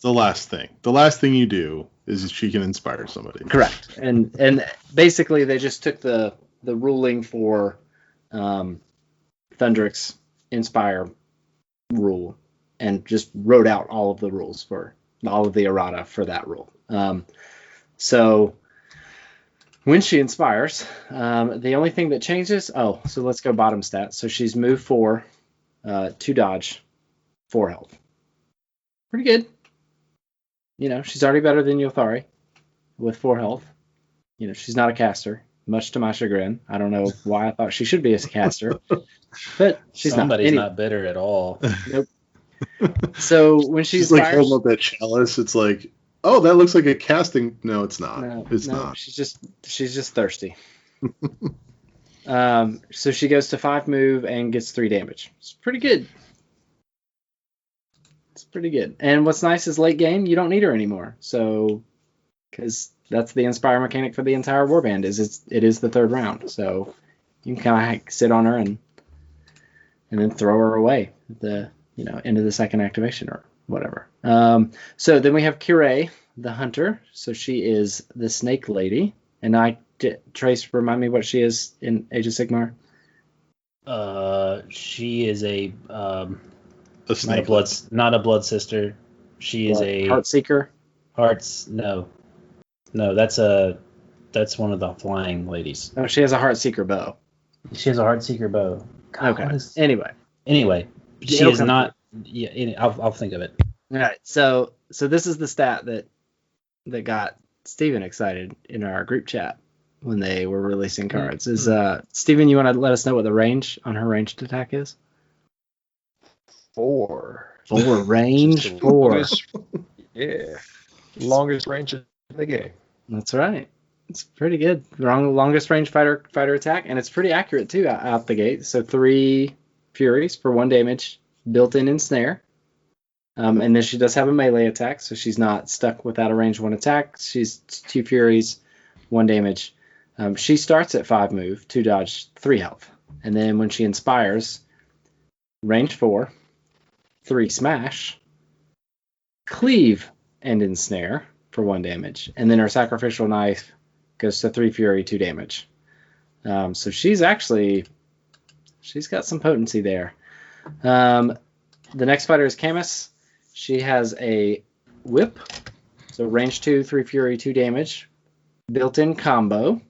The last thing. The last thing you do is she can inspire somebody. Correct. And basically they just took the ruling for Thundrik's inspire rule and just wrote out all of the rules for all of the errata for that rule. So when she inspires, the only thing that changes, so let's go bottom stats. So she's move 4, 2 dodge, 4 health. Pretty good. She's already better than Yothari with 4 health. She's not a caster, much to my chagrin. I don't know why I thought she should be a caster, but she's Somebody's not. not bitter at all. Nope. So when she's like holding up that chalice, it's like, oh, that looks like a casting. No, it's not. No, it's not. She's just thirsty. So she goes to 5 move and gets 3 damage. It's pretty good. And what's nice is late game, you don't need her anymore. So, because that's the inspire mechanic for the entire warband, it is the 3rd round. So you can kind of sit on her and then throw her away at the end of the 2nd activation or whatever. So then we have Kirei, the hunter. So she is the snake lady. And Trace, remind me what she is in Age of Sigmar. She is a snake. Not a blood sister. She is a heart seeker. No, that's one of the flying ladies. Oh, she has a heart seeker bow. She has a heart seeker bow. God, okay. Anyway, she is not. Yeah, I'll think of it. All right. So this is the stat that got Steven excited in our group chat when they were releasing cards. Is Steven, you want to let us know what the range on her ranged attack is? 4. 4 range 4. Yeah. Longest range in the game. That's right. It's pretty good. Longest range fighter attack, and it's pretty accurate too out the gate. So 3 furies for 1 damage, built in snare. And then she does have a melee attack, so she's not stuck without a range 1 attack. She's 2 furies, 1 damage. She starts at 5 move, 2 dodge, 3 health. And then when she inspires, range 4, 3 smash, cleave and ensnare for 1 damage. And then her sacrificial knife goes to 3 fury, 2 damage. So she's got some potency there. The next fighter is Camus. She has a whip, so range 2, 3 fury, 2 damage, built-in combo.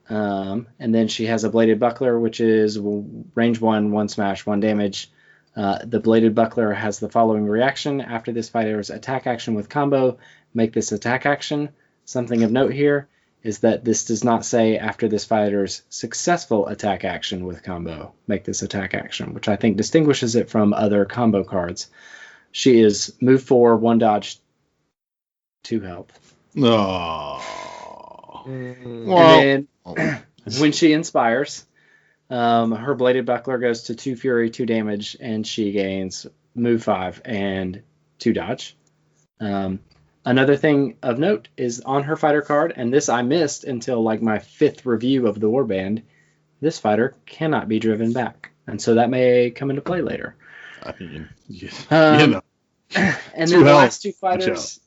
And then she has a bladed buckler, which is range 1, 1 smash, 1 damage. The bladed buckler has the following reaction. After this fighter's attack action with combo, make this attack action. Something of note here is that this does not say after this fighter's successful attack action with combo, make this attack action, which I think distinguishes it from other combo cards. She is move 4, 1 dodge, 2 health. Oh. And then when she inspires, her bladed buckler goes to 2 fury, 2 damage, and she gains move 5 and 2 dodge. Another thing of note is on her fighter card, and this I missed until like my 5th review of the warband, this fighter cannot be driven back. And so that may come into play later. I mean, and then the last 2 fighters,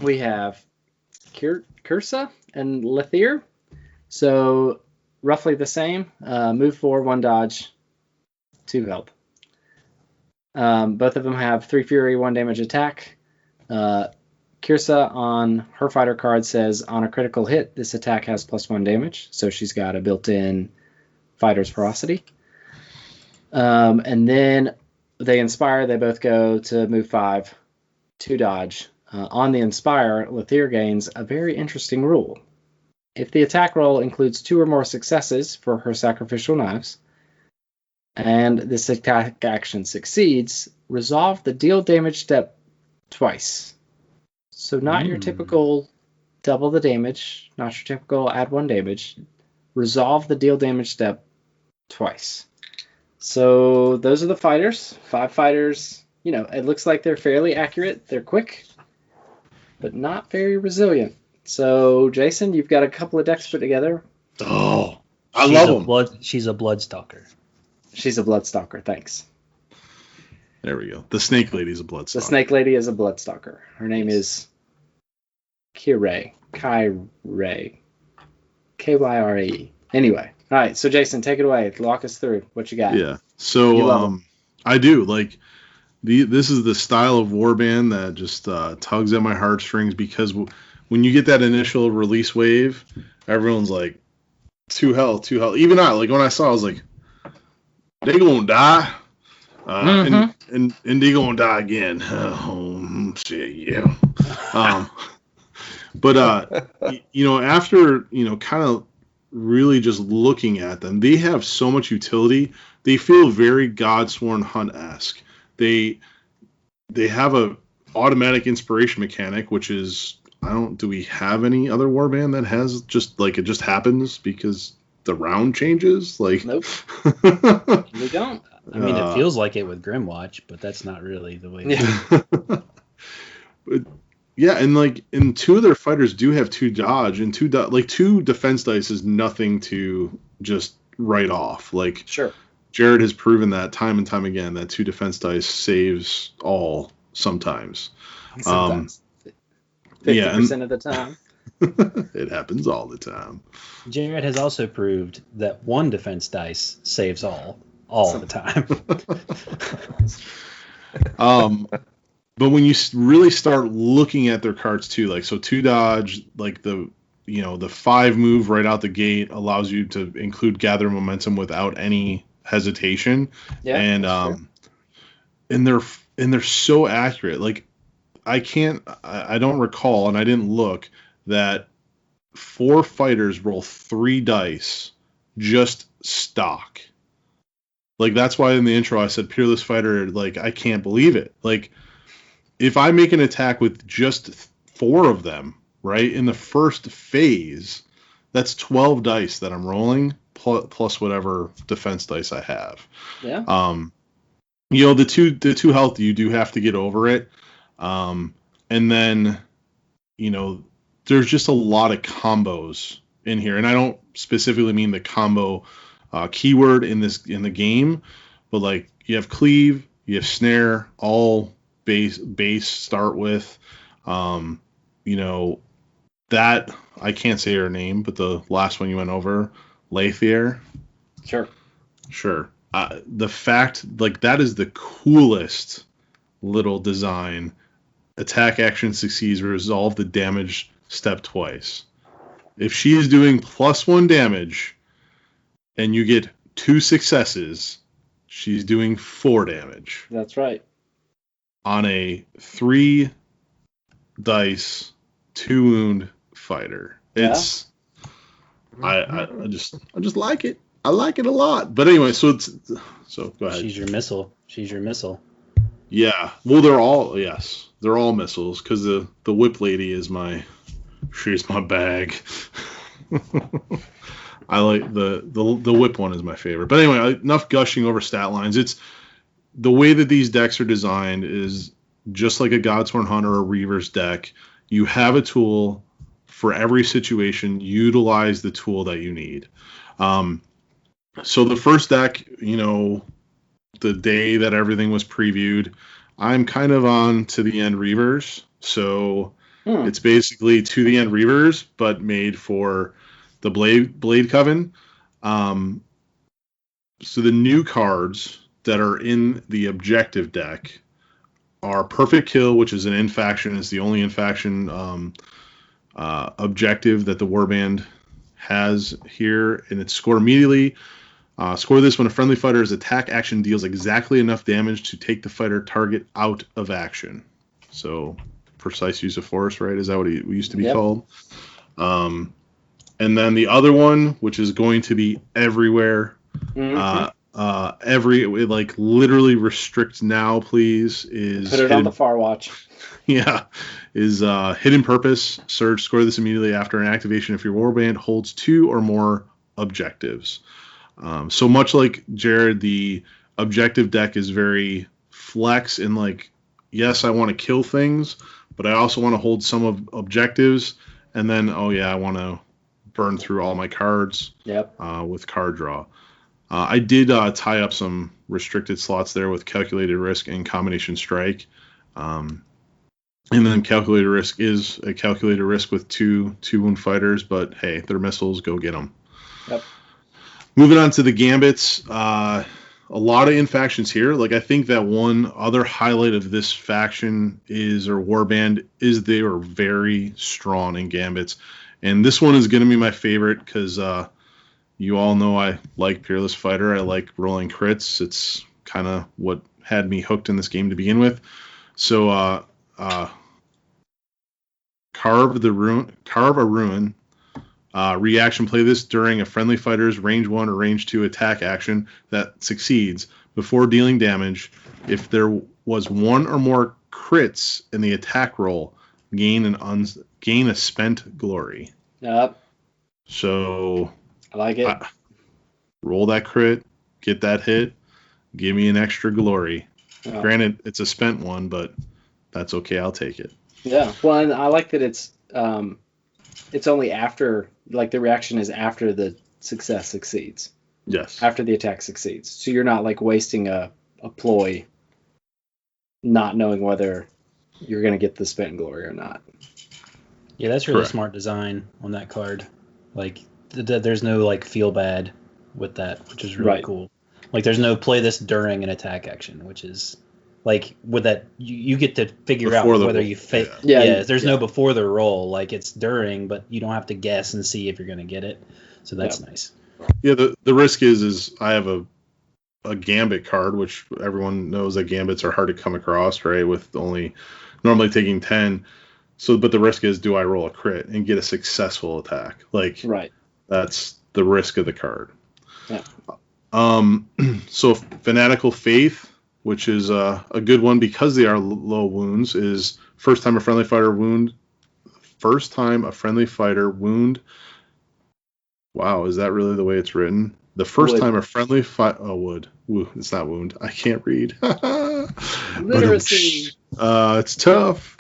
we have Krushas and Lethir. So roughly the same. Move 4, 1 dodge, 2 health. Both of them have 3 fury, 1 damage attack. Krushas on her fighter card says on a critical hit, this attack has +1 damage. So she's got a built-in fighter's ferocity. And then they inspire. They both go to move 5, 2 dodge. On the inspire, Lethir gains a very interesting rule. If the attack roll includes 2 or more successes for her sacrificial knives, and this attack action succeeds, resolve the deal damage step twice. So not your typical double the damage, not your typical add 1 damage. Resolve the deal damage step twice. So those are the fighters. 5 fighters. It looks like they're fairly accurate. They're quick, but not very resilient. So, Jason, you've got a couple of decks put together. Oh, I love them. She's a Bloodstalker. She's a Bloodstalker, thanks. There we go. The Snake Lady is a Bloodstalker. The Snake Lady is a Bloodstalker. Her name is Kyre. Kyre. Anyway. All right, so Jason, take it away. Walk us through what you got. Yeah. So I do like this is the style of warband that just tugs at my heartstrings because when you get that initial release wave, everyone's like 2 health. Even I, like when I saw, I was like, they gonna die. And they gonna die again. Oh shit, yeah. But after kind of really just looking at them, they have so much utility. They feel very Godsworn Hunt-esque. They have a automatic inspiration mechanic, which is do we have any other warband that has just like it just happens because the round changes? Like Nope. We don't. I mean, it feels like it with Grimwatch, but that's not really the way. But yeah, and two of their fighters do have 2 dodge, and 2 defense dice is nothing to just write off. Like Sure. Jared has proven that time and time again that 2 defense dice saves all sometimes. Sometimes. 50% of the time. It happens all the time. Jared has also proved that 1 defense dice saves all the time. But when you really start looking at their cards too, like so 2 dodge, like the 5 move right out the gate allows you to include gather momentum without any hesitation. Yeah, and they're so accurate. Like I don't recall, and I didn't look, that 4 fighters roll 3 dice just stock. Like that's why in the intro I said Peerless Fighter. Like I can't believe it. Like if I make an attack with just 4 of them, right, in the first phase, that's 12 dice that I'm rolling plus whatever defense dice I have. Yeah. The 2 health, you do have to get over it. And then, there's just a lot of combos in here, and I don't specifically mean the combo keyword in the game, but like you have cleave, you have snare, all base start with, that I can't say her name, but the last one you went over, Lathier. Sure. The fact like that is the coolest little design. Attack action succeeds, resolve the damage step twice. If she is doing +1 damage and you get 2 successes, she's doing 4 damage. That's right. On a 3 dice, 2 wound fighter. It's I just like it. I like it a lot. But anyway, so go ahead. She's your missile. Yeah. Well, they're all missiles because the whip lady is she's my bag. I like the whip one is my favorite. But anyway, enough gushing over stat lines. It's the way that these decks are designed is just like a Godsworn Hunter or a Reaver's deck. You have a tool for every situation. Utilize the tool that you need. So the first deck, the day that everything was previewed, I'm kind of on to the end Reavers. So it's basically to the end Reavers, but made for the Blade Coven. So the new cards that are in the objective deck are Perfect Kill, which is an in-faction. It's the only in-faction objective that the Warband has here, and it's score immediately. Score this when a friendly fighter's attack action deals exactly enough damage to take the fighter target out of action. So precise use of force, right? Is that what it used to be called? And then the other one, which is going to be everywhere, like literally restrict now, please, is put it on the far watch. Yeah, is Hidden Purpose. Surge, score this immediately after an activation if your warband holds 2 or more objectives. So much like Jared, the objective deck is very flex in like, yes, I want to kill things, but I also want to hold some of objectives, and then, I want to burn through all my cards with card draw. I did tie up some restricted slots there with Calculated Risk and Combination Strike. And then Calculated Risk is a Calculated Risk with 2 wound fighters, but hey, they're missiles, go get them. Yep. Moving on to the Gambits, a lot of in-factions here. Like, I think that one other highlight of this faction Warband is they are very strong in Gambits. And this one is going to be my favorite because you all know I like Peerless Fighter. I like rolling crits. It's kind of what had me hooked in this game to begin with. So carve a ruin. Reaction, play this during a friendly fighter's range 1 or range 2 attack action that succeeds. Before dealing damage, if there was one or more crits in the attack roll, gain a spent glory. Yep. So I like it. Roll that crit, get that hit, give me an extra glory. Yeah. Granted, it's a spent one, but that's okay. I'll take it. Yeah. Well, and I like that it's only after, like, the reaction is after the success succeeds. Yes. After the attack succeeds. So you're not, like, wasting a ploy not knowing whether you're going to get the spent glory or not. Yeah, that's really Correct. smart design on that card. Like, there's no, like, feel bad with that, which is really Right. cool. Like, there's no play this during an attack action, which is, like, with that, you get to figure Before out the whether roll, you fail. yeah. Yeah, There's no before the roll. Like, it's during, but you don't have to guess and see if you're going to get it. So that's nice. Yeah, the risk is I have a gambit card, which everyone knows that gambits are hard to come across, right? With only normally taking 10. So, but the risk is, do I roll a crit and get a successful attack? Like, Right. that's the risk of the card. Yeah. So Fanatical Faith, which is a good one because they are low wounds, is first time a friendly fighter wound. Wow, is that really the way it's written? The first Would. time a friendly fighter... Oh, would. Woo, it's not wound. I can't read. Literacy. It's tough.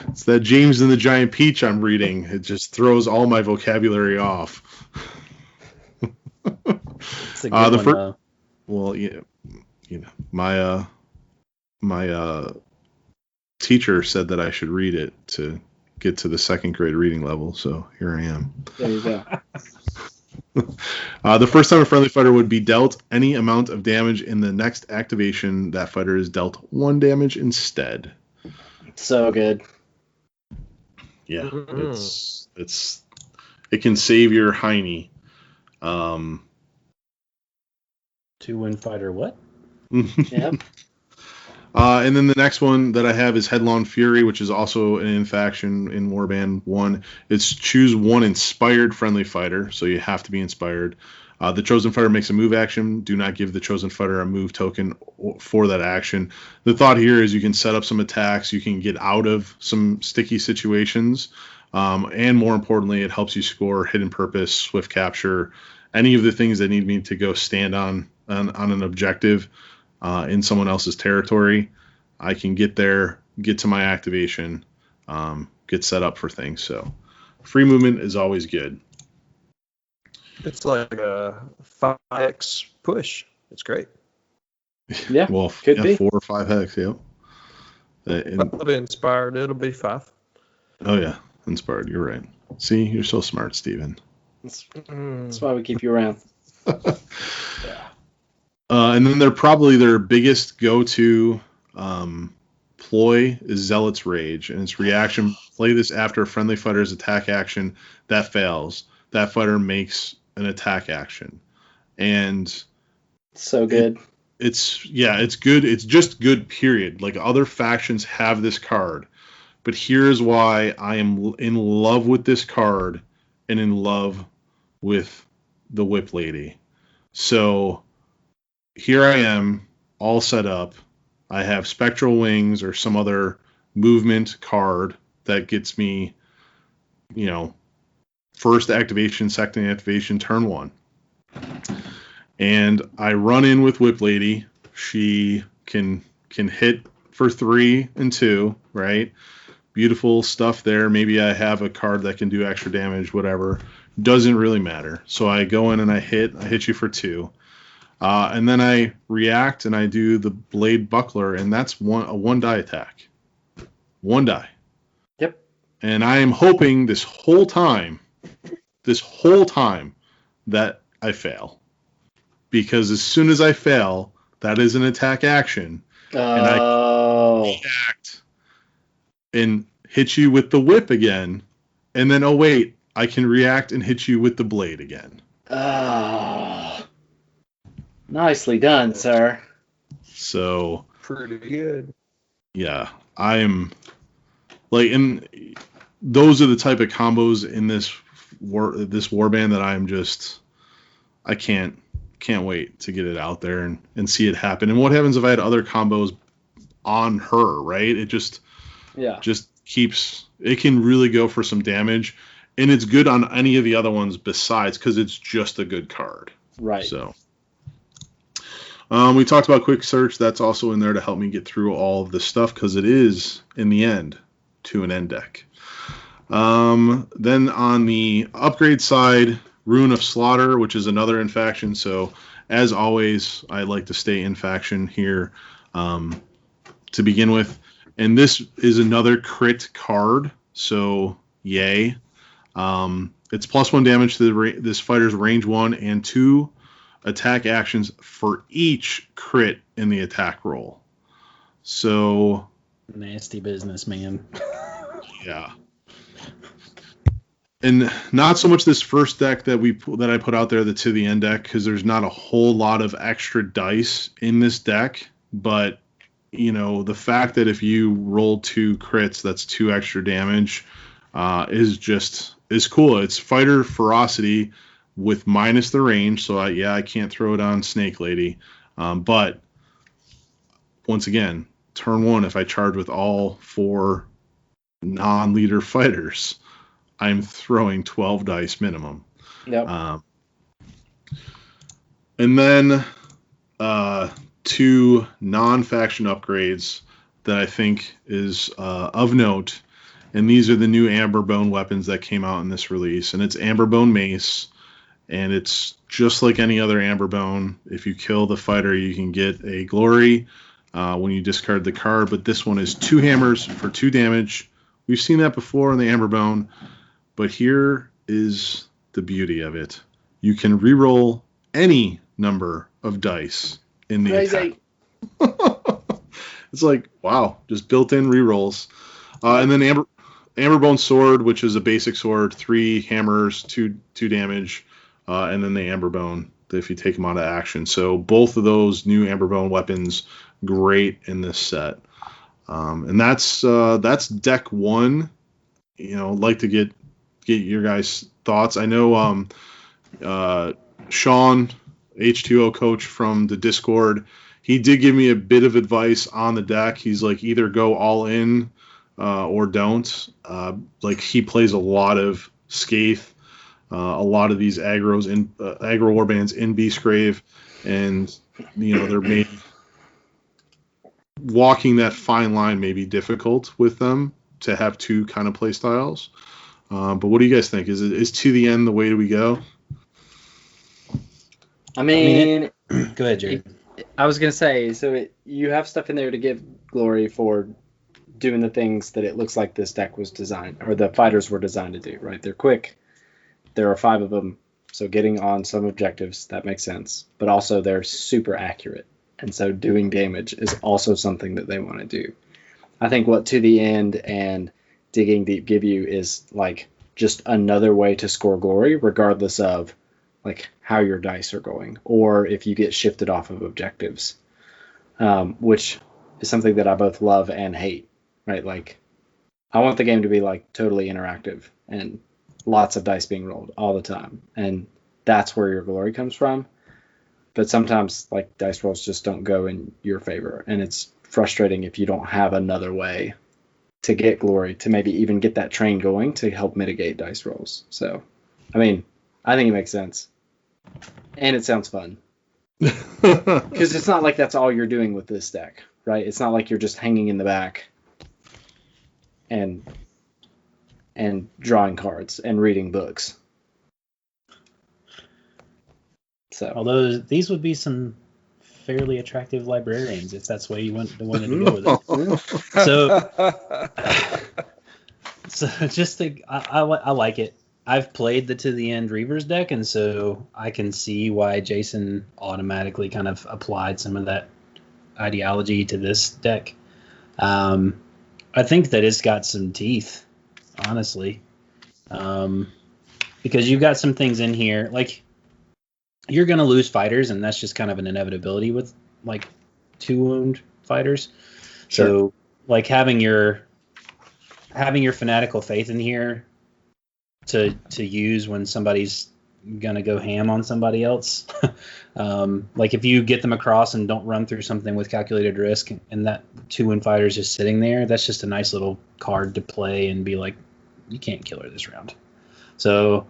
It's that James and the Giant Peach I'm reading. It just throws all my vocabulary off. It's a good one, though. Well, yeah, my teacher said that I should read it to get to the second grade reading level, so here I am. There you go. The first time a friendly fighter would be dealt any amount of damage in the next activation, that fighter is dealt 1 damage instead. So good. Yeah, it can save your Heine. 2-win fighter, what? Yep. And then the next one that I have is Headlong Fury, which is also an in-faction in Warband 1. It's choose one inspired friendly fighter, so you have to be inspired. The chosen fighter makes a move action. Do not give the chosen fighter a move token for that action. The thought here is you can set up some attacks, you can get out of some sticky situations, and more importantly, it helps you score hidden purpose, swift capture, any of the things that need me to go stand on an objective in someone else's territory. I can get there, get to my activation, get set up for things. So free movement is always good. It's like a 5x push. It's great. Yeah. Well, could yeah, be 4 or 5 hex, yeah. I'll be inspired. It'll be 5. Oh yeah, inspired. You're right. See, you're so smart, Steven. That's why we keep you around. And then their biggest go-to ploy is Zealot's Rage, and its reaction, play this after a friendly fighter's attack action that fails. That fighter makes an attack action. And So good. it's good. It's just good, period. Like, other factions have this card, but here's why I am in love with this card and in love with the Whip Lady. So here I am, all set up. I have Spectral Wings or some other movement card that gets me, first activation, second activation, turn 1. And I run in with Whip Lady. She can hit for 3 and 2, right? Beautiful stuff there. Maybe I have a card that can do extra damage, whatever. Doesn't really matter. So I go in and I hit you for 2. And then I react and I do the Blade Buckler, and that's a 1-die attack. 1 die. Yep. And I am hoping this whole time that I fail. Because as soon as I fail, that is an attack action. And I react and hit you with the whip again. And then, oh wait, I can react and hit you with the blade again. Nicely done, sir. So pretty good. Yeah, I'm like, and those are the type of combos in this warband that I can't wait to get it out there and see it happen. And what happens if I had other combos on her, right? It just keeps, it can really go for some damage, and it's good on any of the other ones besides, because it's just a good card. Right. So we talked about quick search. That's also in there to help me get through all of this stuff, because it is in the end to an end deck. Then on the upgrade side, Rune of Slaughter, which is another in faction. So as always, I like to stay in faction here to begin with. And this is another crit card, so yay. It's +1 damage to this fighter's range 1 and 2 attack actions for each crit in the attack roll. So nasty business, man. Yeah. And not so much this first deck that I put out there, the To the End deck, because there's not a whole lot of extra dice in this deck. But, the fact that if you roll 2 crits, that's 2 extra damage is cool. It's fighter ferocity with minus the range. So, I can't throw it on Snake Lady. But, once again, turn 1, if I charge with all 4 non-leader fighters, I'm throwing 12 dice minimum. Yep. And then 2 non-faction upgrades that I think is of note, and these are the new Amberbone weapons that came out in this release, and it's Amberbone Mace, and it's just like any other Amberbone. If you kill the fighter, you can get a glory when you discard the card, but this one is 2 hammers for 2 damage. We've seen that before in the Amberbone, but here is the beauty of it. You can reroll any number of dice in the attack. It's like, wow, just built-in rerolls. And then Amberbone Sword, which is a basic sword, 3 hammers, 2 damage, and then the Amberbone if you take them out of action. So both of those new Amberbone weapons, great in this set. And that's deck 1. I'd like to get your guys' thoughts. I know Sean, H2O coach from the Discord, he did give me a bit of advice on the deck. He's like, either go all in or don't. Like, he plays a lot of Skaith, a lot of these aggro warbands in Beastgrave, and they're made walking that fine line may be difficult with them to have 2 kind of play styles. But what do you guys think? Is To the End the way we go? I mean, go ahead, Jerry. I was gonna say, so you have stuff in there to give glory for doing the things that it looks like this deck was designed, or the fighters were designed to do. Right? They're quick. There are 5 of them, so getting on some objectives, that makes sense. But also they're super accurate, and so doing damage is also something that they want to do. I think what To the End and Digging Deep give you is like just another way to score glory, regardless of like how your dice are going, or if you get shifted off of objectives, which is something that I both love and hate, right? Like, I want the game to be like totally interactive and lots of dice being rolled all the time, and that's where your glory comes from. But sometimes like dice rolls just don't go in your favor, and it's frustrating if you don't have another way to get glory, to maybe even get that train going to help mitigate dice rolls. So, I mean, I think it makes sense. And it sounds fun. Because it's not like that's all you're doing with this deck, right? It's not like you're just hanging in the back and drawing cards and reading books. So, although these would be some fairly attractive librarians if that's the way you wanted to go with it. So just I like it. I've played the To the End Reavers deck, and so I can see why Jason automatically kind of applied some of that ideology to this deck. I think that it's got some teeth, honestly, because you've got some things in here like you're going to lose fighters, and that's just kind of an inevitability with like 2 wound fighters. Sure. So like having your fanatical faith in here to use when somebody's gonna go ham on somebody else. Like if you get them across and don't run through something with calculated risk, and that 2-win fighter is just sitting there, that's just a nice little card to play and be like, you can't kill her this round. So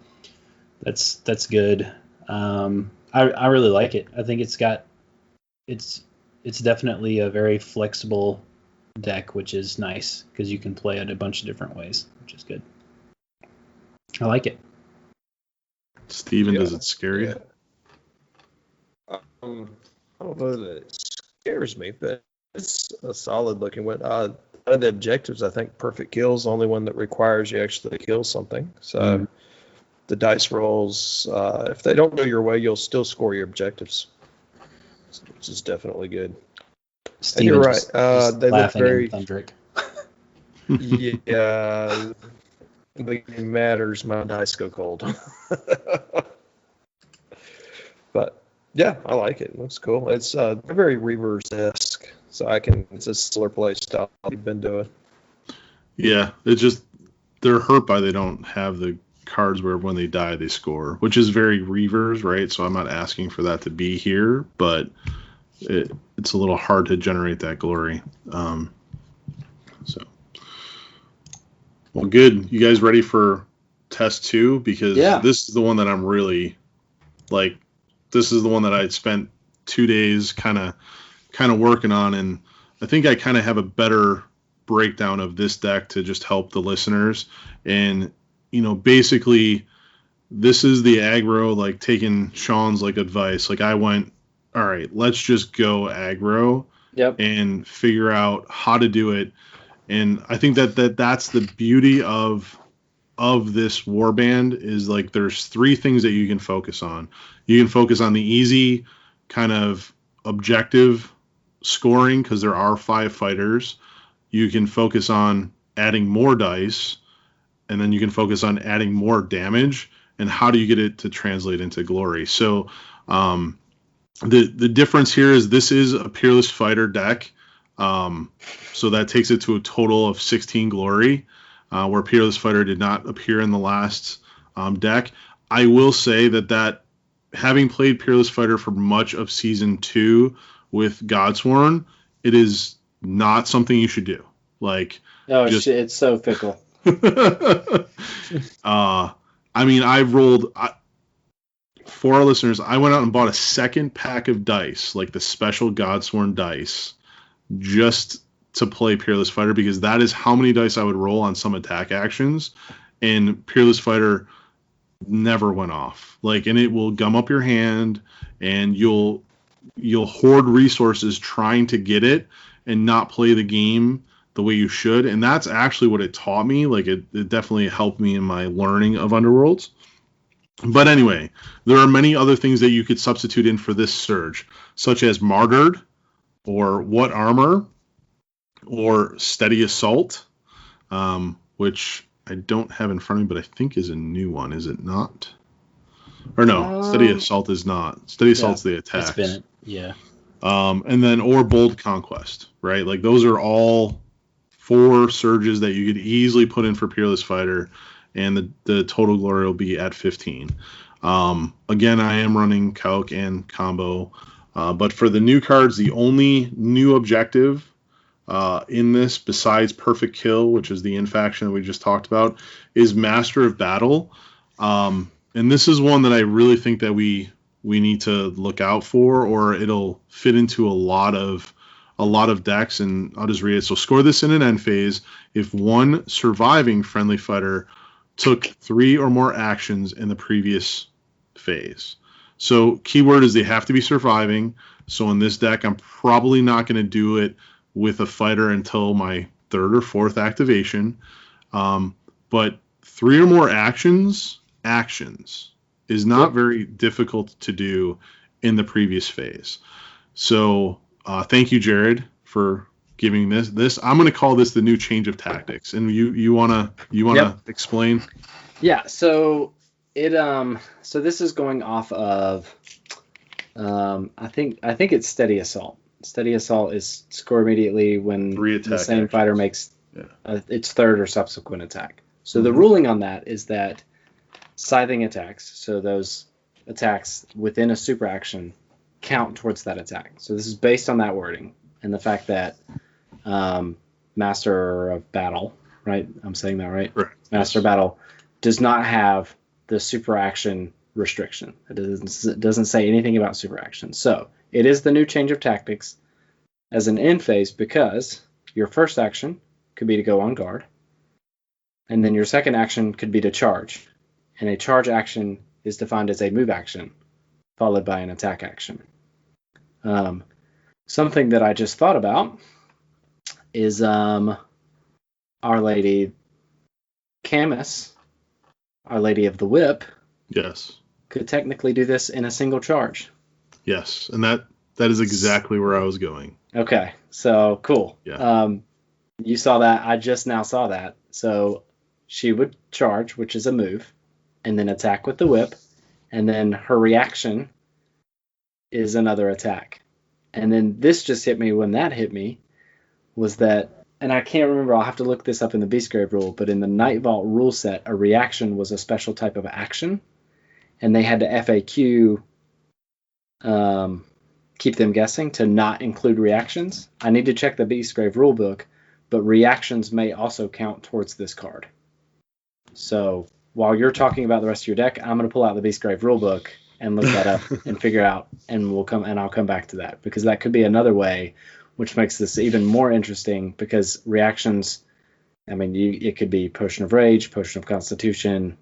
that's good. I really like it. I think it's definitely a very flexible deck, which is nice because you can play it a bunch of different ways, which is good. I like it. Steven, does it scare you? I don't know that it scares me, but it's a solid looking one. Out of the objectives, I think perfect kill is the only one that requires you actually kill something. So the dice rolls, if they don't go your way, you'll still score your objectives, which is definitely good. And you're right. They look very. Yeah. The game matters. My dice go cold. But yeah, I like it. It looks cool. It's very Reavers-esque, so it's a similar play style you've been doing. Yeah, it's just they're hurt by they don't have the cards where when they die they score, which is very Reavers, right? So I'm not asking for that to be here, but it's a little hard to generate that glory. Well, good. You guys ready for test 2? Because this is the one that I'm really like. This is the one that I spent 2 days kind of working on, and I think I kind of have a better breakdown of this deck to just help the listeners. And basically, this is the aggro, like taking Sean's like advice. Like I went, all right, let's just go aggro, and figure out how to do it. And I think that's the beauty of this warband is like there's 3 things that you can focus on. You can focus on the easy kind of objective scoring because there are 5 fighters. You can focus on adding more dice, and then you can focus on adding more damage. And how do you get it to translate into glory? So the difference here is this is a Peerless Fighter deck. So that takes it to a total of 16 glory, where Peerless Fighter did not appear in the last deck. I will say that having played Peerless Fighter for much of Season 2 with Godsworn, it is not something you should do. Like, it's so fickle. I mean, I've rolled... for our listeners, I went out and bought a second pack of dice, like the special Godsworn dice, just to play Peerless Fighter, because that is how many dice I would roll on some attack actions, and Peerless Fighter never went off. Like, and it will gum up your hand, and you'll hoard resources trying to get it and not play the game the way you should. And that's actually what it taught me. Like, it definitely helped me in my learning of Underworlds. But anyway, there are many other things that you could substitute in for this surge, such as Martyred, or What Armor, or Steady Assault, which I don't have in front of me, but I think is a new one, is it not? Or no, Steady Assault is not. Steady Assault's the attacks. It's been, yeah. And then, or Bold Conquest, right? Like, those are all 4 surges that you could easily put in for Peerless Fighter, and the total glory will be at 15. Again, I am running Calc and Combo, but for the new cards, the only new objective in this, besides Perfect Kill, which is the in-faction that we just talked about, is Master of Battle. And this is one that I really think that we need to look out for, or it'll fit into a lot of decks, and I'll just read it. So score this in an end phase if one surviving friendly fighter took 3 or more actions in the previous phase. So keyword is they have to be surviving. So in this deck, I'm probably not going to do it with a fighter until my 3rd or 4th activation. But 3 or more actions is not very difficult to do in the previous phase. So thank you, Jared, for giving this. I'm going to call this the new change of tactics. And you wanna explain? Yeah. So this is going off of I think it's Steady Assault. Steady assault is score immediately when 3 the attack same fighter actions. makes Yeah. its third or subsequent attack. So the ruling on that is that scything attacks, so those attacks within a super action, count towards that attack. So this is based on that wording and the fact that Master of Battle, right? I'm saying that right? Right. Master of Battle does not have the super action restriction. It doesn't say anything about super action. So it is the new change of tactics as an end phase because your first action could be to go on guard, and then your second action could be to charge. And a charge action is defined as a move action followed by an attack action. Something that I just thought about is Our Lady Camus, Our Lady of the Whip, Yes. could technically do this in a single charge. Yes. And that is exactly where I was going. Okay, so cool. Yeah. You saw that. I just now saw that. So she would charge, which is a move, and then attack with the whip, and then her reaction is another attack. And then this just hit me when that hit me, was that, and I can't remember, I'll have to look this up in the Beastgrave rule, but in the Night Vault rule set, a reaction was a special type of action, and they had to FAQ keep them guessing to not include reactions. I need to check the Beastgrave rulebook, but reactions may also count towards this card. So while you're talking about the rest of your deck, I'm going to pull out the Beastgrave rulebook and look that up and figure out, and I'll come back to that, because that could be another way, which makes this even more interesting, because reactions, I mean, it could be Potion of Rage, Potion of Constitution.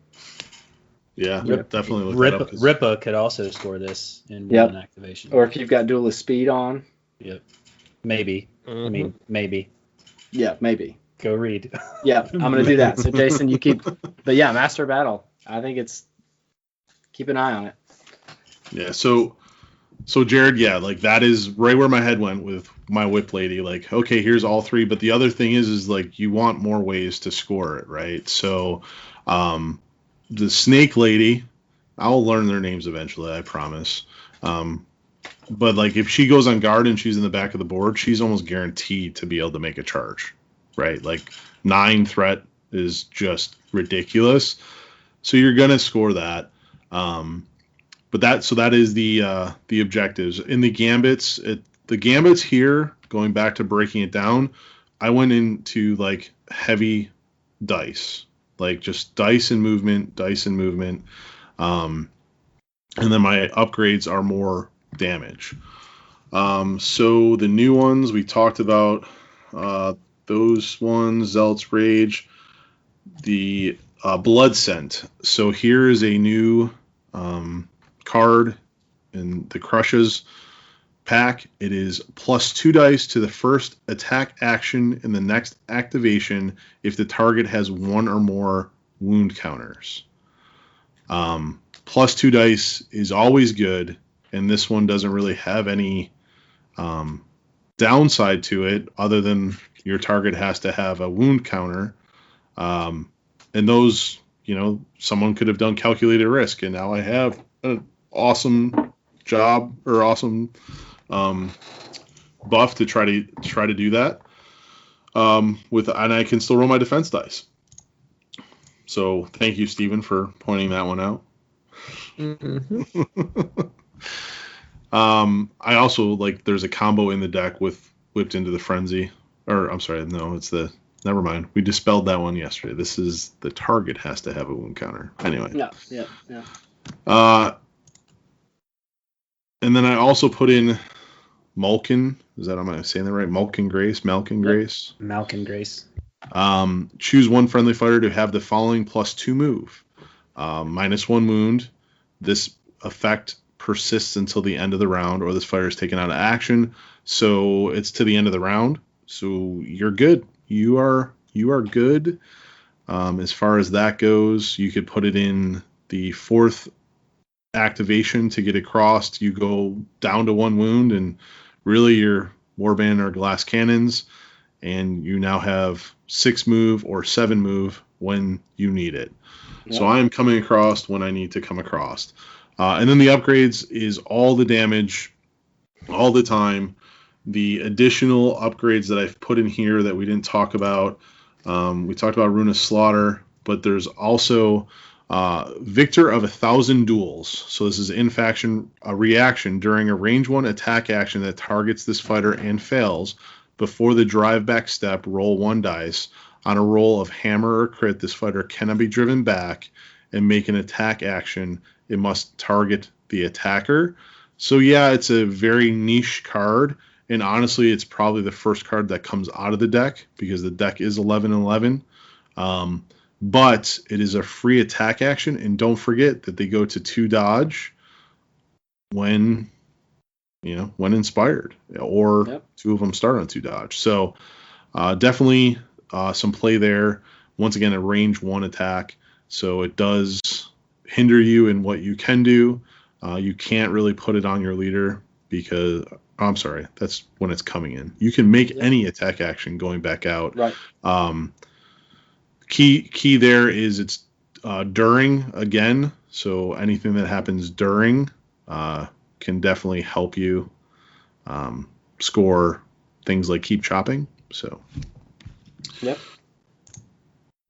Yeah, definitely look that up. Ripa could also score this in one activation. Or if you've got Duelist Speed on. Yep. Maybe. Mm-hmm. I mean, maybe. Yeah, maybe. Go read. Yeah, I'm going to do that. So, Jason, you keep... But yeah, Master of Battle. I think it's... Keep an eye on it. Yeah, so Jared, yeah, like that is right where my head went with my Whip Lady. Like, okay, here's all three, but the other thing is like you want more ways to score it, right? So, the Snake Lady, I'll learn their names eventually, I promise. But like if she goes on guard and she's in the back of the board, she's almost guaranteed to be able to make a charge, right? Like 9 threat is just ridiculous. So you're gonna score that. But that is the objectives. In the gambits, the gambits here, going back to breaking it down, I went into like heavy dice, like just dice and movement. And then my upgrades are more damage. So the new ones we talked about, those ones, Zealot's Rage, the Blood Scent. So here is a new card in the Krushas pack. It is +2 dice to the first attack action in the next activation if the target has 1 or more wound counters. +2 dice is always good, and this one doesn't really have any downside to it other than your target has to have a wound counter. And those, someone could have done calculated risk, and now I have an awesome job or awesome buff to try to do that and I can still roll my defense dice. So thank you, Stephen, for pointing that one out. Mm-hmm. I also there's a combo in the deck with Whipped into the Frenzy, or I'm sorry, no, never mind. We dispelled that one yesterday. This is the target has to have a wound counter. Anyway. Yeah. And then I also put in Morg-in. Am I saying that right? Morg-in Grace? Malkin Grace? Malkin Grace. Choose one friendly fighter to have the following +2 move. -1 wound. This effect persists until the end of the round, or this fighter is taken out of action. So it's to the end of the round. So you're good. You are good. As far as that goes, you could put it in the 4th activation to get across. You go down to 1 wound, and really your warband or glass cannons, and you now have 6 move or 7 move when you need it. Yeah. So I'm coming across when I need to come across. And then the upgrades is all the damage all the time. the additional upgrades that I've put in here that we didn't talk about. We talked about Rune of Slaughter, but there's also Victor of 1,000 Duels. So this is a reaction during a range 1 attack action that targets this fighter and fails. Before the drive back step, roll 1 dice. On a roll of hammer or crit, this fighter cannot be driven back and make an attack action. It must target the attacker. So yeah, it's a very niche card, and honestly, it's probably the first card that comes out of the deck because the deck is 11-11. But it is a free attack action, and don't forget that they go to 2 dodge when inspired, or 2 of them start on 2 dodge. So definitely some play there. Once again, a range 1 attack, so it does hinder you in what you can do. You can't really put it on your leader because I'm sorry, that's when it's coming in. You can make any attack action going back out. Right. Key there is it's during again, so anything that happens during can definitely help you score things like keep chopping. So. Yep.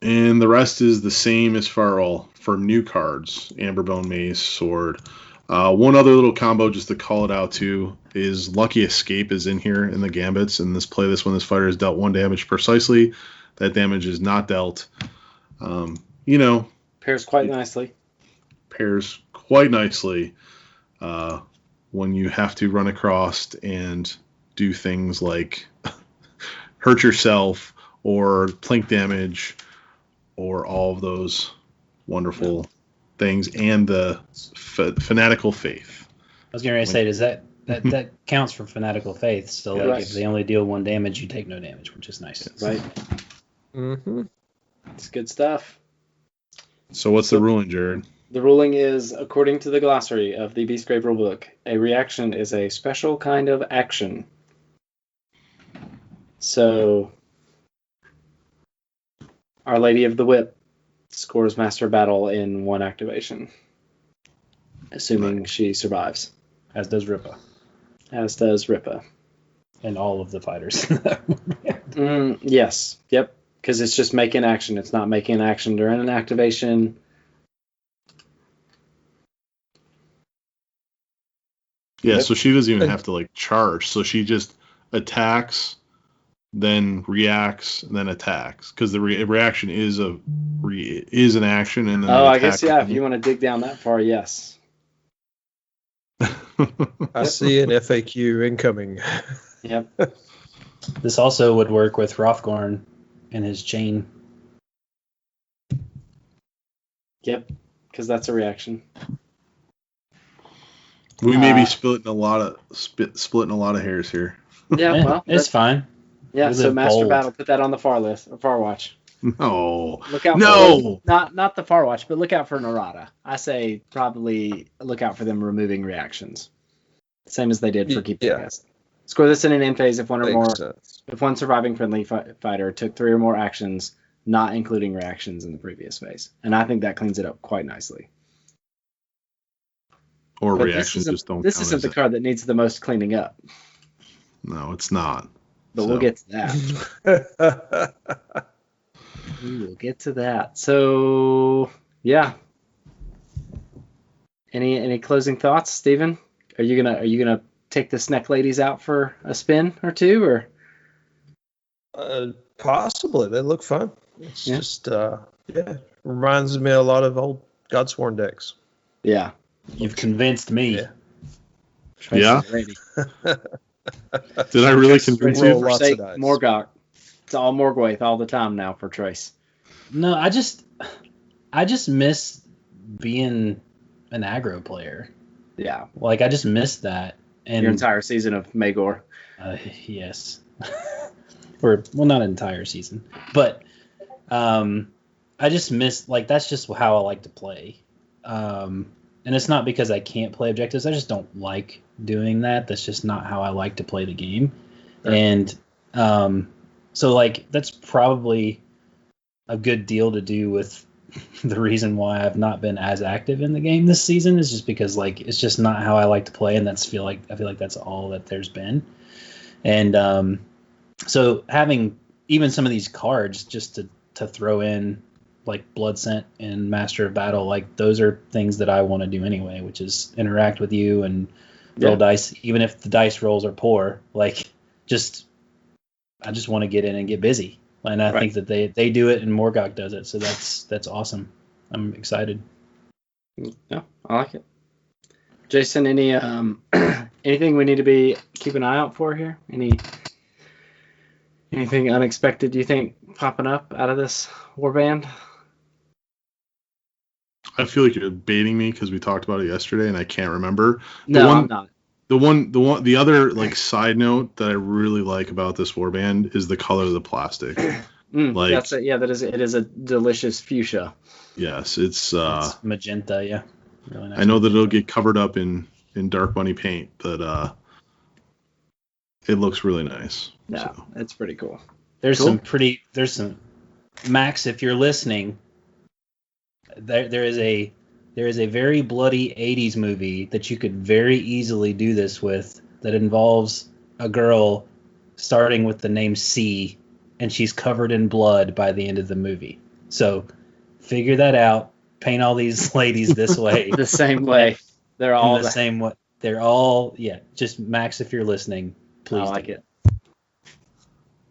And the rest is the same as for new cards, Amberbone Mace, Sword. One other little combo just to call it out too is Lucky Escape is in here in the Gambits. And this when this fighter is dealt 1 damage precisely, that damage is not dealt. Pairs quite nicely. Pairs quite nicely when you have to run across and do things like hurt yourself or plink damage or all of those wonderful things, and the fanatical faith. I was going to say, does that counts for fanatical faith? So if they only deal 1 damage, you take no damage, which is nice. Right. Mm-hmm. It's good stuff. So what's the ruling, Jared? The ruling is, according to the glossary of the Beastgrave rulebook, a reaction is a special kind of action. So, Our Lady of the Whip scores Master Battle in 1 activation, assuming she survives. As does Ripa. And all of the fighters. Yes. Yep. Because it's just making action. It's not making an action during an activation. Yeah, so she doesn't even have to charge. So she just attacks, then reacts, and then attacks. Because the reaction is an action, and then I guess if you want to dig down that far, yes. I see an FAQ incoming. Yep. This also would work with Hrothgorn and his chain. Yep, because that's a reaction. We may be splitting a lot of hairs here. Yeah, well, it's fine. Yeah, so Master Battle, put that on the far watch. No. Look out no. Not the far watch, but look out for Narada. I say probably look out for them removing reactions. Same as they did for Keep the Guest. Score this in an end phase if one surviving friendly fighter took 3 or more actions, not including reactions in the previous phase. And I think that cleans it up quite nicely. Or reactions just don't count. This isn't the card that needs the most cleaning up. No, it's not. But we'll get to that. We will get to that. So, yeah. Any closing thoughts, Steven? Are you gonna take the Snack Ladies out for a spin or two, or? Possibly. They look fun. It's just reminds me a lot of old Godsworn decks. Yeah. You've convinced me. Yeah. Did I really convince you? Morgok. It's all Morgwaeth all the time now for Trace. No, I just miss being an aggro player. Yeah. I just miss that. And your entire season of Magor. Yes. Not an entire season. But I just miss, that's just how I like to play. And it's not because I can't play objectives. I just don't like doing that. That's just not how I like to play the game. Sure. And so that's probably a good deal to do with the reason why I've not been as active in the game this season is just because it's just not how I like to play, and I feel like that's all that there's been. And so having even some of these cards just to throw in, like Blood Scent and Master of Battle, like those are things that I want to do anyway, which is interact with you and roll dice, even if the dice rolls are poor. Like, I just want to get in and get busy, and I think that they do it and Morgok does it, so that's awesome. I'm excited. Yeah, I like it. Jason, any anything we need to keep an eye out for here? Anything unexpected you think popping up out of this warband? I feel like you're baiting me because we talked about it yesterday and I can't remember. I'm not. The other like side note that I really like about this warband is the color of the plastic. That's it. Yeah, it is a delicious fuchsia. Yes, it's magenta. Yeah, really nice. I know that it'll get covered up in dark money paint, but it looks really nice. Yeah, it's pretty cool. There's some Max, if you're listening, there is a very bloody 80s movie that you could very easily do this with, that involves a girl starting with the name C, and she's covered in blood by the end of the movie. So figure that out. Paint all these ladies this way. The same way. They're all the same way. They're all, just Max, if you're listening, please. I like it.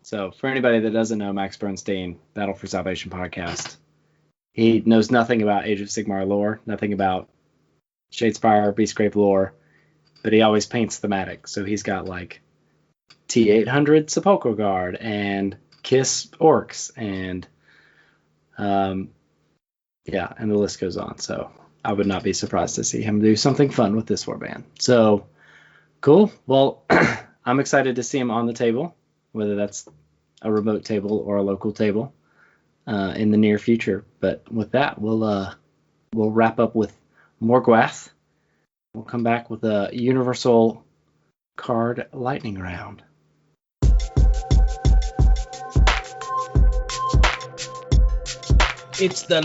So for anybody that doesn't know Max Bernstein, Battle for Salvation podcast, he knows nothing about Age of Sigmar lore, nothing about Shadespire, Beastgrave lore, but he always paints thematic. So he's got like T800 Sepulchral Guard and Kiss Orcs and and the list goes on. So I would not be surprised to see him do something fun with this warband. So cool. Well, I'm excited to see him on the table, whether that's a remote table or a local table in the near future. But with that, we'll wrap up with Morgwaeth. We'll come back with a universal card lightning round. It's the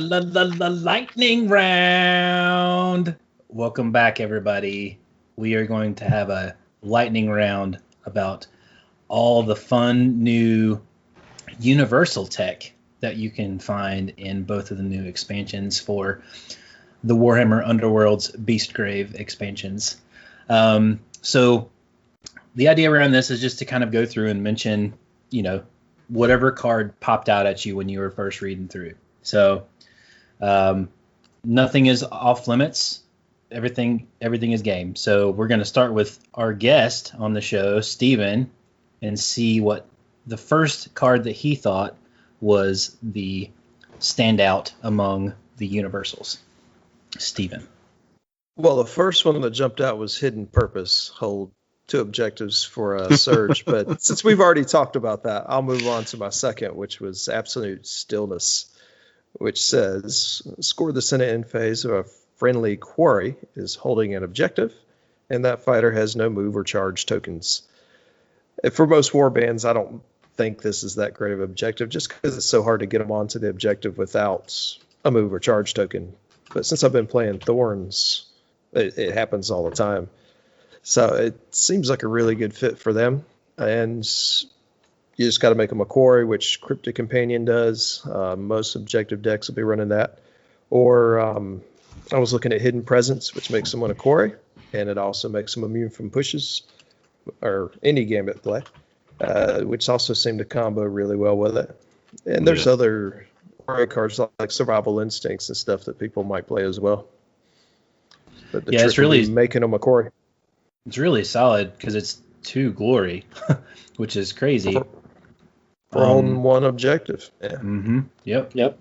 lightning round. Welcome back, everybody. We are going to have a lightning round about all the fun new universal tech that you can find in both of the new expansions for the Warhammer Underworld's Beastgrave expansions. So the idea around this is just to kind of go through and mention, whatever card popped out at you when you were first reading through. So nothing is off limits. Everything is game. So we're going to start with our guest on the show, Steven, and see what the first card that he thought was the standout among the universals. Steven. Well, the first one that jumped out was Hidden Purpose. Hold 2 objectives for a surge. But since we've already talked about that, I'll move on to my second, which was Absolute Stillness, which says score the Senate end phase of a friendly quarry is holding an objective, and that fighter has no move or charge tokens. For most warbands, I don't think this is that great of an objective, just because it's so hard to get them onto the objective without a move or charge token. But since I've been playing Thorns, it happens all the time. So it seems like a really good fit for them. And you just got to make them a quarry, which Cryptic Companion does. Most objective decks will be running that. Or I was looking at Hidden Presence, which makes someone a quarry, and it also makes them immune from pushes or any gambit play, which also seem to combo really well with it. And there's other quarry cards like Survival Instincts and stuff that people might play as well. But the trick it's really would be making them a quarry. It's really solid because it's 2 glory, which is crazy. For holding one objective. Yeah. Mm-hmm. Yep.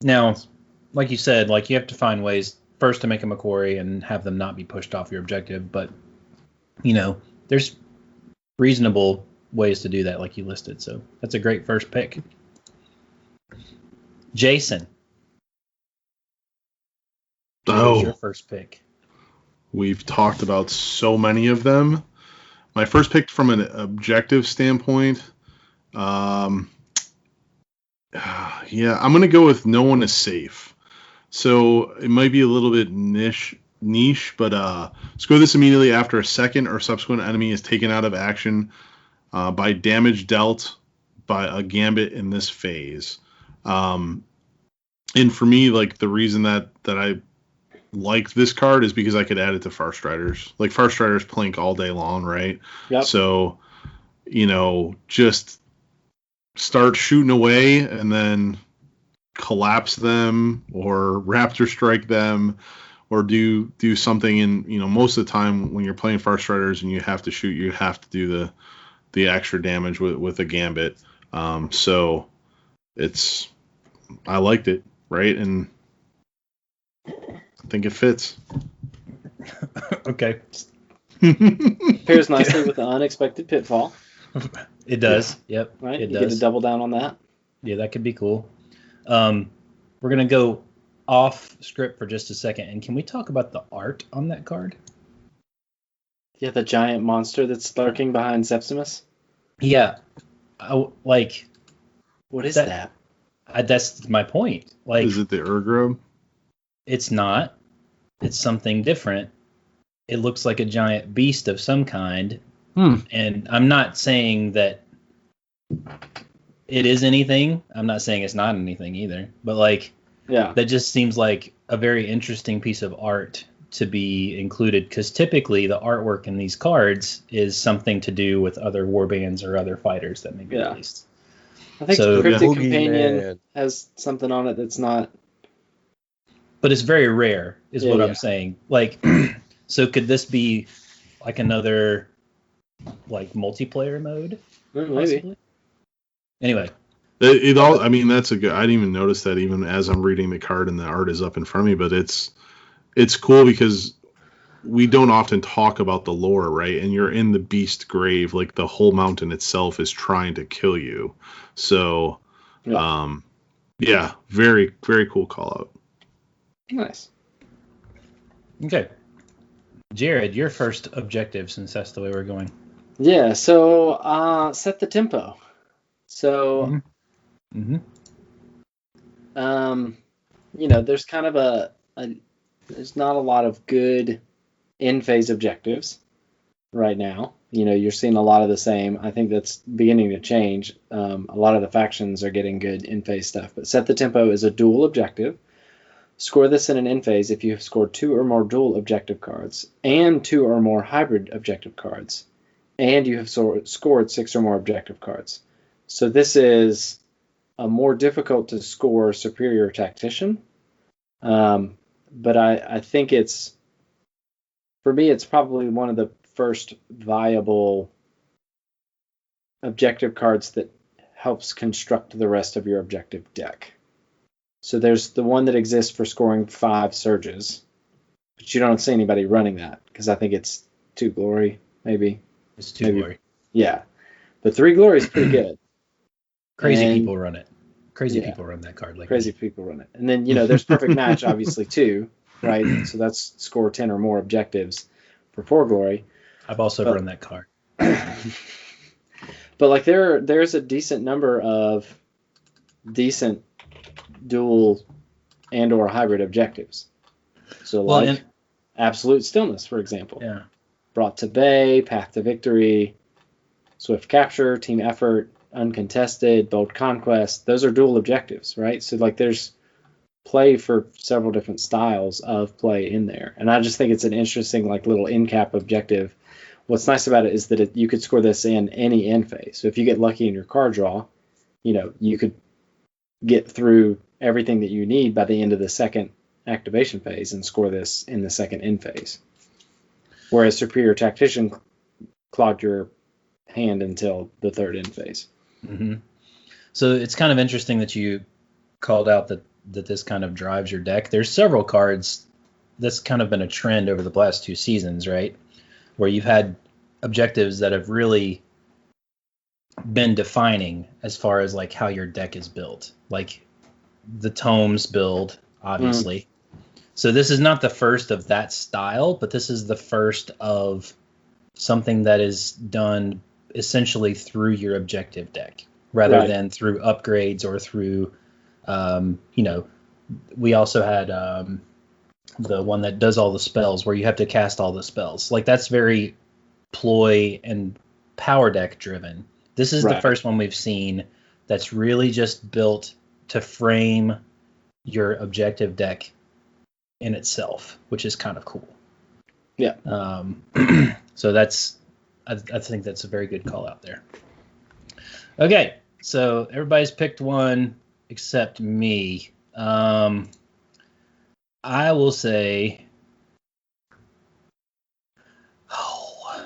Now, like you said, you have to find ways first to make them a quarry and have them not be pushed off your objective. But, there's reasonable ways to do that, like you listed. So that's a great first pick. Jason. What was your first pick? We've talked about so many of them. My first pick from an objective standpoint, I'm going to go with No One Is Safe. So it might be a little bit niche niche, but score this immediately after a second or subsequent enemy is taken out of action by damage dealt by a gambit in this phase. And for me, like, the reason that I liked this card is because I could add it to Far Striders. Like, Far Striders plink all day long, right? Yep. So, just start shooting away and then collapse them or Raptor Strike them or do something. And, most of the time when you're playing Far Striders and you have to shoot, you have to do the extra damage with a gambit. So I liked it, right? And I think it fits. Okay. Pairs nicely with the Unexpected Pitfall. It does. Yep. Right? It you does. get to double down on that. Yeah, that could be cool. We're going to go off script for just a second. And can we talk about the art on that card? Yeah, the giant monster that's lurking behind Septimus. Yeah. What is that? That's my point. Like, is it the Urgrub? It's not. It's something different. It looks like a giant beast of some kind. And I'm not saying that it is anything. I'm not saying it's not anything either. But that just seems like a very interesting piece of art to be included, because typically the artwork in these cards is something to do with other warbands or other fighters that may be released. I think So, Cryptic Morgin Companion has something on it that's not. But it's very rare, is what Yeah. I'm saying. So could this be like another multiplayer mode? Maybe. Possibly? Anyway. It all. I mean, that's a good. I didn't even notice that even as I'm reading the card and the art is up in front of me. But it's cool because we don't often talk about the lore, right? And you're in the beast grave, like the whole mountain itself is trying to kill you. So, very, very cool call out. Nice. Okay. Jared, your first objective, since that's the way we're going. Yeah, so set the tempo. So, there's kind of there's not a lot of good in-phase objectives right now. You're seeing a lot of the same. I think that's beginning to change. A lot of the factions are getting good in-phase stuff. But set the tempo is a dual objective. Score this in an in-phase if you have scored 2 or more dual objective cards and 2 or more hybrid objective cards, and you have scored 6 or more objective cards. So this is a more difficult to score superior tactician. But I think for me, it's probably one of the first viable objective cards that helps construct the rest of your objective deck. So there's the one that exists for scoring 5 surges, but you don't see anybody running that because I think it's 2 glory, maybe. It's 2 glory. Yeah, but 3 glory is pretty good. Crazy people run it. People run that card. People run it. And then, there's perfect match, obviously, too, right? So that's score 10 or more objectives for 4 glory. I've also run that card. But there's a decent number of decent dual and or hybrid objectives. So Absolute Stillness, for example. Yeah. Brought to Bay, Path to Victory, Swift Capture, Team Effort, Uncontested, Bold Conquest. Those are dual objectives, right? So there's play for several different styles of play in there. And I just think it's an interesting little in-cap objective. What's nice about it is that you could score this in any end phase. So if you get lucky in your card draw, you could get through everything that you need by the end of the second activation phase and score this in the second end phase. Whereas Superior Tactician clogged your hand until the third end phase. Mm-hmm. So it's kind of interesting that you called out that this kind of drives your deck. There's several cards that's kind of been a trend over the last 2 seasons, right? Where you've had objectives that have really been defining as far as how your deck is built. Like the Tomes build, obviously. So this is not the first of that style, but this is the first of something that is done essentially through your objective deck rather than through upgrades or through, we also had the one that does all the spells, where you have to cast all the spells. Like, that's very ploy and power deck driven. This is the Right. first one we've seen that's really just built to frame your objective deck in itself, which is kind of cool. Yeah. So I think that's a very good call out there. Okay, so everybody's picked one except me. I will say, I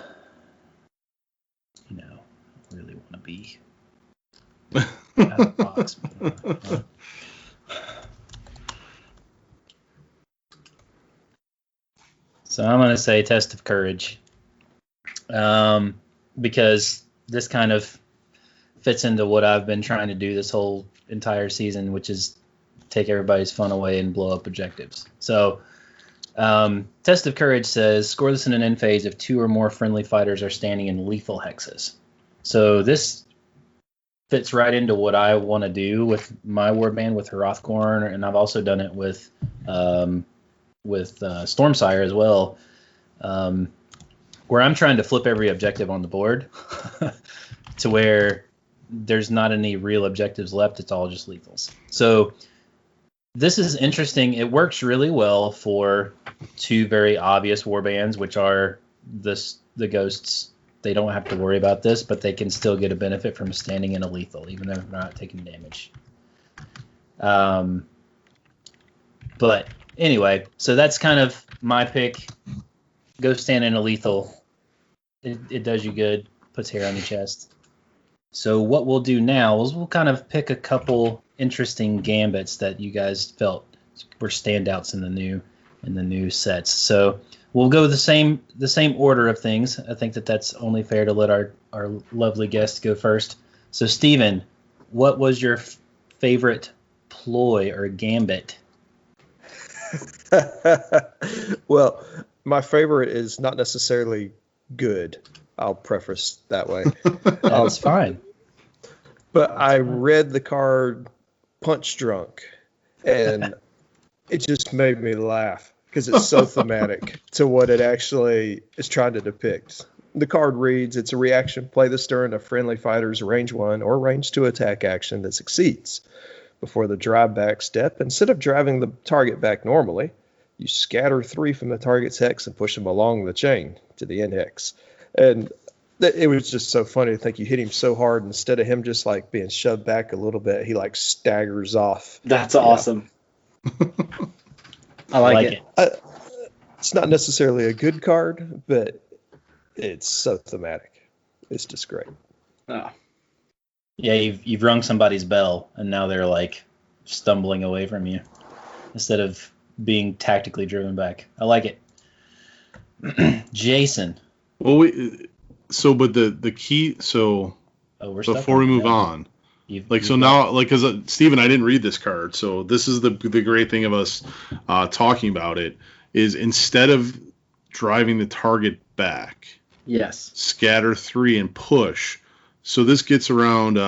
really want to be out of the box. So I'm going to say Test of Courage, because this kind of fits into what I've been trying to do this whole entire season, which is take everybody's fun away and blow up objectives. So Test of Courage says, score this in an end phase if 2 or more friendly fighters are standing in lethal hexes. So this fits right into what I want to do with my warband with Hrothgorn, and I've also done it with Stormsire as well, where I'm trying to flip every objective on the board to where there's not any real objectives left. It's all just lethals. So this is interesting. It works really well for 2 very obvious warbands, which are the ghosts. They don't have to worry about this, but they can still get a benefit from standing in a lethal, even though they're not taking damage. But anyway, so that's kind of my pick. Go stand in a lethal. It does you good, puts hair on your chest. So what we'll do now is we'll kind of pick a couple interesting gambits that you guys felt were standouts in the new sets. So we'll go the same order of things. I think that's only fair to let our lovely guest go first. So Steven, what was your favorite ploy or gambit? Well, my favorite is not necessarily good. I'll preface that way. That's fine. But I read the card Punch Drunk, and it just made me laugh because it's so thematic to what it actually is trying to depict. The card reads, it's a reaction. Play this during a friendly fighter's range 1 or range 2 attack action that succeeds. Before the drive back step, instead of driving the target back normally, you scatter 3 from the target's hex and push them along the chain to the end hex. And it was just so funny to think you hit him so hard, instead of him just like being shoved back a little bit, he like staggers off. That's awesome. I like it. It's not necessarily a good card, but it's so thematic. It's just great. Oh. Yeah, you've rung somebody's bell, and now they're like stumbling away from you instead of being tactically driven back. I like it. Jason. Well, but the key. So before we move on, because Steven, I didn't read this card, so this is the great thing of us talking about it is instead of driving the target back, yes, scatter 3 and push. So this gets around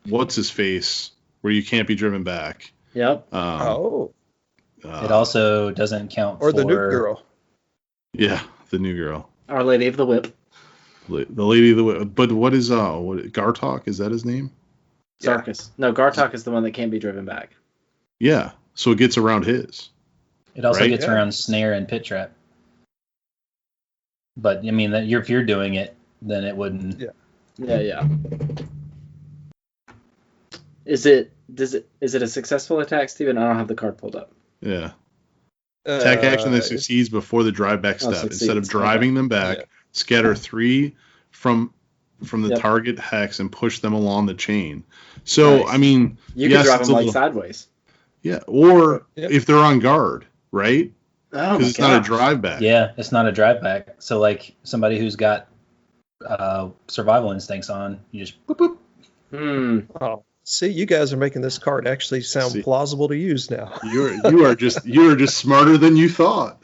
what's his face where you can't be driven back. Yep. It also doesn't count or for the new girl. Yeah, the new girl. Our Lady of the Whip. The Lady of the Whip. But what is Gartok? Is that his name? Zarkus. No, Gartok is the one that can't be driven back. Yeah. So it gets around his. It also gets around Snare and Pit Trap. But I mean, if you're doing it, then it wouldn't. Yeah. Is it a successful attack, Steven? I don't have the card pulled up. Yeah. Attack action that succeeds before the drive back step. Instead of driving them back, scatter 3 from the target hex and push them along the chain. So nice. I mean, you can drive them sideways. Yeah, or if they're on guard, right? Oh, because it's not a drive back. Yeah, it's not a drive back. So like somebody who's got survival instincts on, you just boop boop. Oh, see, you guys are making this card actually sound plausible to use now. You are just smarter than you thought.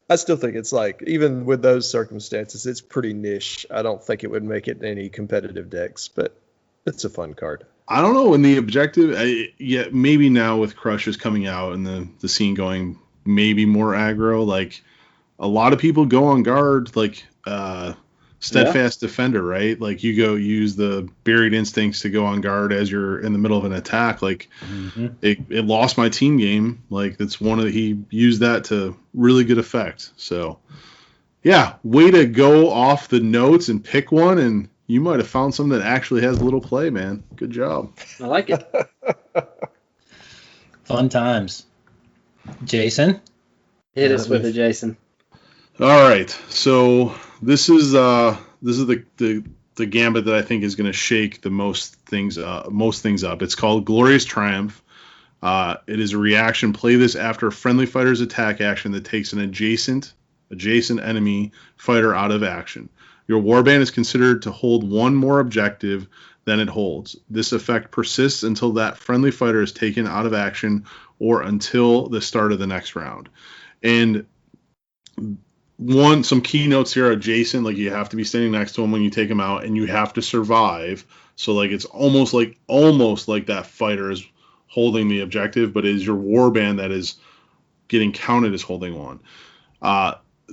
I still think it's like, even with those circumstances, it's pretty niche. I don't think it would make it in any competitive decks, but it's a fun card. I don't know. In the objective, yeah, maybe now with Krushas coming out and the scene going maybe more aggro, like a lot of people go on guard, like steadfast defender, right? Like you go use the buried instincts to go on guard as you're in the middle of an attack. Like it lost my team game. Like he used that to really good effect. So yeah, way to go off the notes and pick one, and you might have found something that actually has a little play, man. Good job. I like it. Fun times. Jason? Hit us with it, Jason. All right, so this is the gambit that I think is going to shake the most things up. It's called Glorious Triumph. It is a reaction. Play this after a friendly fighter's attack action that takes an adjacent enemy fighter out of action. Your warband is considered to hold one more objective than it holds. This effect persists until that friendly fighter is taken out of action or until the start of the next round. And some key notes here are adjacent, like you have to be standing next to him when you take him out, and you have to survive. So like it's almost like that fighter is holding the objective, but it is your warband that is getting counted as holding one.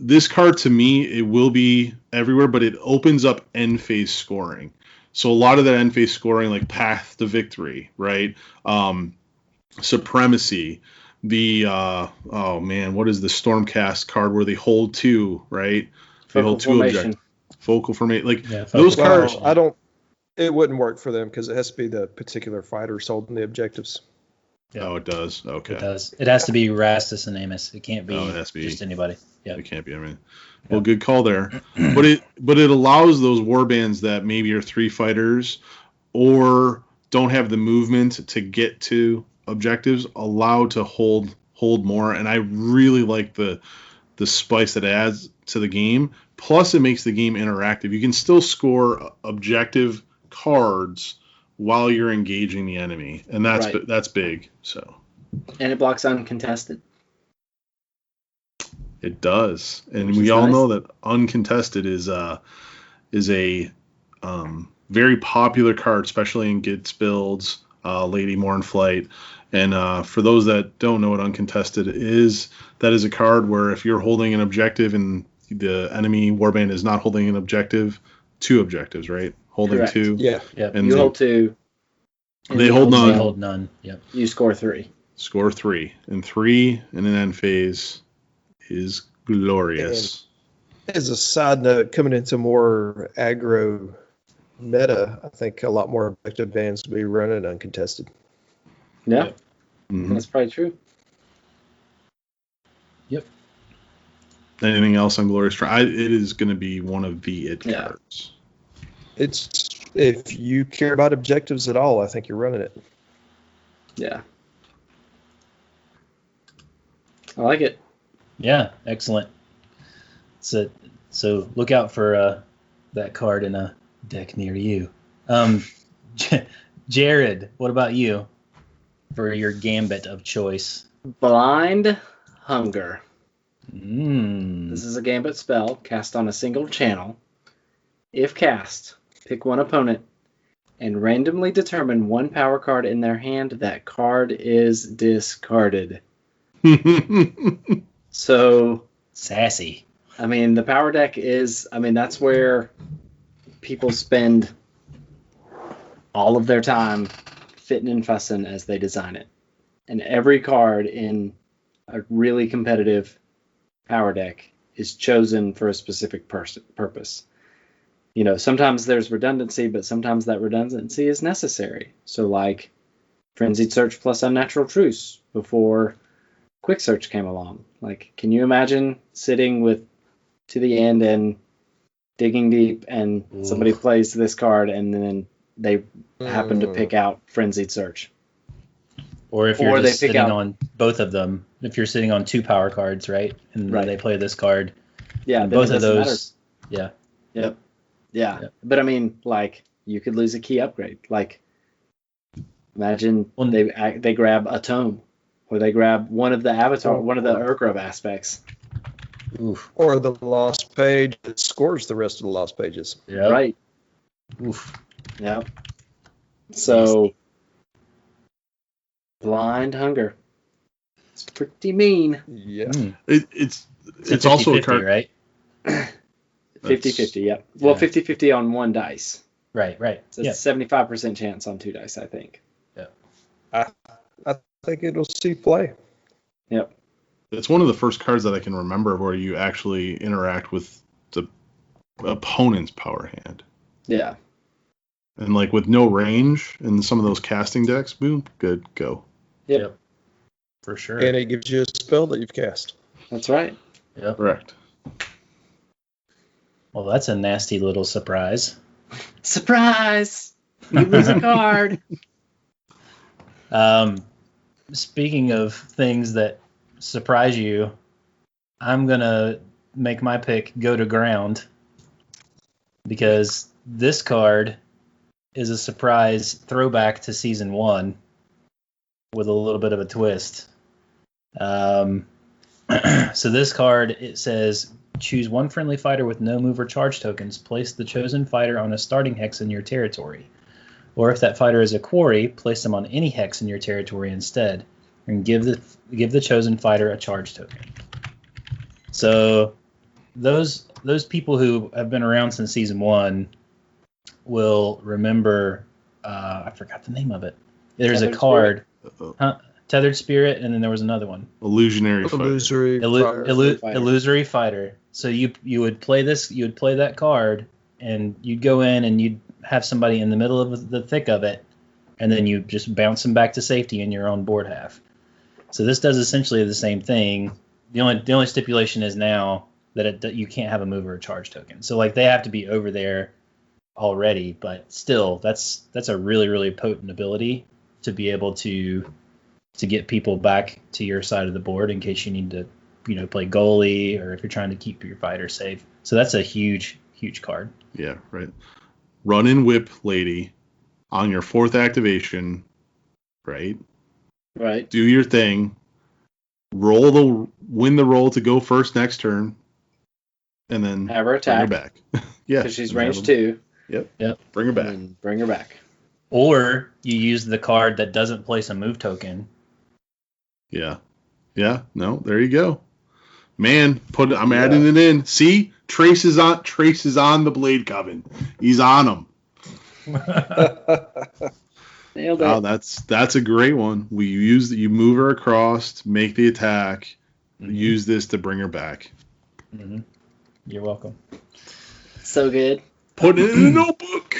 This card, to me, it will be everywhere, but it opens up end phase scoring. So a lot of that end phase scoring, like Path to Victory, right? Supremacy. The what is the Stormcast card where they hold two, right? They hold two objectives. Focal formation. Like those cards. It wouldn't work for them because it has to be the particular fighters holding the objectives. Yeah. Oh, it does. Okay. It does. It has to be Rastus and Amos. It can't be, just anybody. Yeah. It can't be. I mean, well, good call there. But it allows those warbands that maybe are three fighters or don't have the movement to get to objectives allowed to hold more. And I really like the spice that it adds to the game. Plus, it makes the game interactive. You can still score objective cards while you're engaging the enemy, and that's big. So, and it blocks uncontested. It does, and we all know that uncontested is a very popular card, especially in Gitz builds, Lady Mournflight. And for those that don't know what uncontested is, that is a card where if you're holding an objective and the enemy warband is not holding an objective, two objectives, right? Holding Correct. two. Yeah. And you hold two. They hold none. They hold none. Yep. You score three. Score three. And three in an end phase is glorious. And as a side note, coming into more aggro meta, I think a lot more objective bands will be running uncontested. Yeah. Yep. Mm-hmm. That's probably true. Yep. Anything else on Glorious Triumph? It is going to be one of the cards. It's if you care about objectives at all, I think you're running it. Yeah. I like it. Yeah, excellent. So look out for that card in a deck near you. Jared, what about you for your gambit of choice? Blind Hunger. Mm. This is a gambit spell cast on a single channel. If cast, pick one opponent and randomly determine one power card in their hand. That card is discarded. So Sassy. I mean, the power deck is, that's where people spend all of their time fitting and fussing as they design it. And every card in a really competitive power deck is chosen for a specific purpose. Sometimes there's redundancy, but sometimes that redundancy is necessary. So like Frenzied Search plus Unnatural Truce before Quick Search came along. Like, can you imagine sitting with to the end and digging deep and somebody plays this card and then they happen to pick out Frenzied Search? Or if you're just sitting on both of them, if you're sitting on two power cards, right? And they play this card. Yeah, both of those. Matter. Yeah. Yep. But like, you could lose a key upgrade. Like, imagine they grab a tome, or they grab one of the avatar, one of the Urgrub aspects. Oof. Or the lost page that scores the rest of the lost pages. Yeah. Right. Oof. Yeah. So Blind Hunger. It's pretty mean. Yeah. It's also a card, right? 50-50, yep. Well, Yeah. 50-50 on one dice. Right. So it's a 75% chance on two dice, I think. I think it'll see play. Yep. It's one of the first cards that I can remember where you actually interact with the opponent's power hand. Yeah. And like with no range in some of those casting decks, boom, good, go. Yep. For sure. And it gives you a spell that you've cast. That's right. Yep. Correct. Well, that's a nasty little surprise. Surprise! You lose a card. Speaking of things that surprise you, I'm going to make my pick go to ground because this card is a surprise throwback to Season 1 with a little bit of a twist. So this card, it says, choose one friendly fighter with no move or charge tokens. Place the chosen fighter on a starting hex in your territory. Or if that fighter is a quarry, place them on any hex in your territory instead, and give the chosen fighter a charge token. So those people who have been around since Season 1 will remember, I forgot the name of it. There's Tethered a card, Tethered Spirit, and then there was another one. Illusionary Fighter. Illusory Fighter. So you would play this, you would play that card, and you'd go in and you'd have somebody in the middle of the thick of it, and then you just bounce them back to safety in your own board half. So this does essentially the same thing. The only stipulation is now that you can't have a move or a charge token. So like they have to be over there already, but still that's a really, really potent ability to be able to get people back to your side of the board in case you need to, play goalie or if you're trying to keep your fighter safe. So that's a huge, huge card. Yeah, right. Run and whip lady on your 4th activation, right? Right. Do your thing. Win the roll to go first next turn, and then Have her attack. bring her back. Yeah, Because she's range 2. Yep. Bring her back. And bring her back. Or you use the card that doesn't place a move token. Yeah. No, there you go. Man, I'm adding it in. See, Trace is on the Blade Coven. He's on them. Nailed it. Oh, that's a great one. You move her across, make the attack, use this to bring her back. Mm-hmm. You're welcome. So good. Put it in a notebook.